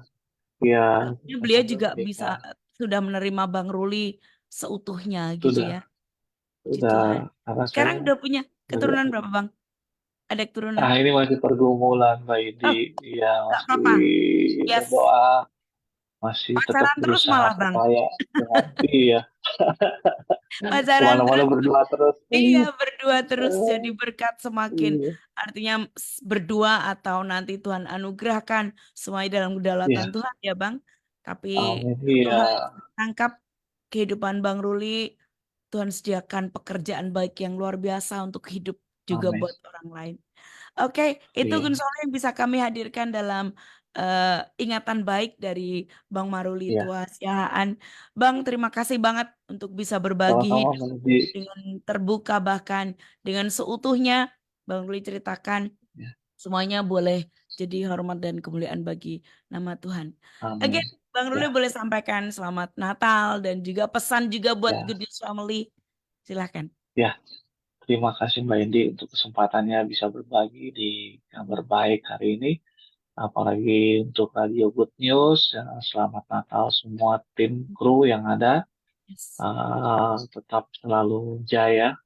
Iya, artinya kita beliau sampai juga bisa menikah. sudah menerima Bang Ruli seutuhnya gitu Sudah, ya. Puji sudah. Tuhan. Karena Sekarang saya, udah punya keturunan berapa Bang? Ada keturunan? ini masih pergumulan, Mbak Idi. Oh, Iya, nggak masih apa-apa. Yes. berdoa, masih tetap Pacaran terus berusaha malah Bang. supaya dengan, iya, Pacaran kemana-mana terus. berdoa terus. Iya, berdua terus jadi Eh, berkat semakin iya, artinya berdua atau nanti Tuhan anugerahkan semuanya dalam kedaulatan iya, Tuhan ya Bang. Tapi amin, satu iya, hal yang saya tangkap kehidupan Bang Ruli, Tuhan sediakan pekerjaan baik yang luar biasa untuk hidup juga amin, buat orang lain. Oke, itu iya, Gun Solo yang bisa kami hadirkan dalam ingatan baik dari Bang Maruli iya. Tua Siahaan. Bang, terima kasih banget untuk bisa berbagi Sama-sama, hidup Mbak Idi. dengan terbuka bahkan dengan seutuhnya. Bang Ruli ceritakan Ya, semuanya boleh jadi hormat dan kemuliaan bagi nama Tuhan. amin. Again, Bang Ruli Ya, boleh sampaikan selamat Natal dan juga pesan juga buat ya, Good News Family. Silahkan. ya. Terima kasih Mbak Indi untuk kesempatannya bisa berbagi di kabar baik hari ini. Apalagi untuk Radio Good News. Ya, selamat Natal semua tim kru yang ada. Yes. Tetap selalu jaya,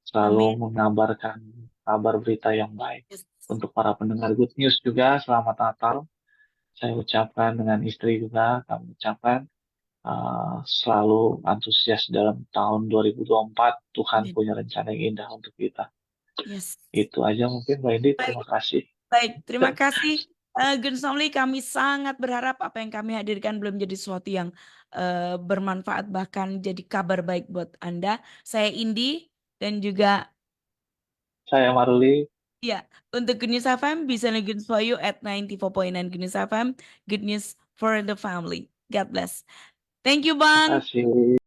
selalu Amin. mengabarkan kabar berita yang baik. Yes. Untuk para pendengar Good News juga, selamat Natal. Saya ucapkan dengan istri juga, kami ucapkan selalu antusias dalam tahun 2024. Tuhan Amin. punya rencana yang indah untuk kita. Yes. Itu aja mungkin, Mbak Indi. Baik, Terima kasih. baik. Terima kasih. Gun Somli, kami sangat berharap apa yang kami hadirkan belum jadi sesuatu yang bermanfaat, bahkan jadi kabar baik buat Anda. Saya Indi dan juga Saya Maruli. ya, untuk Good News FM bisa Good News for you at 94.9 Good News FM. Good news for the family. God bless. Thank you, Terima Bang. kasih.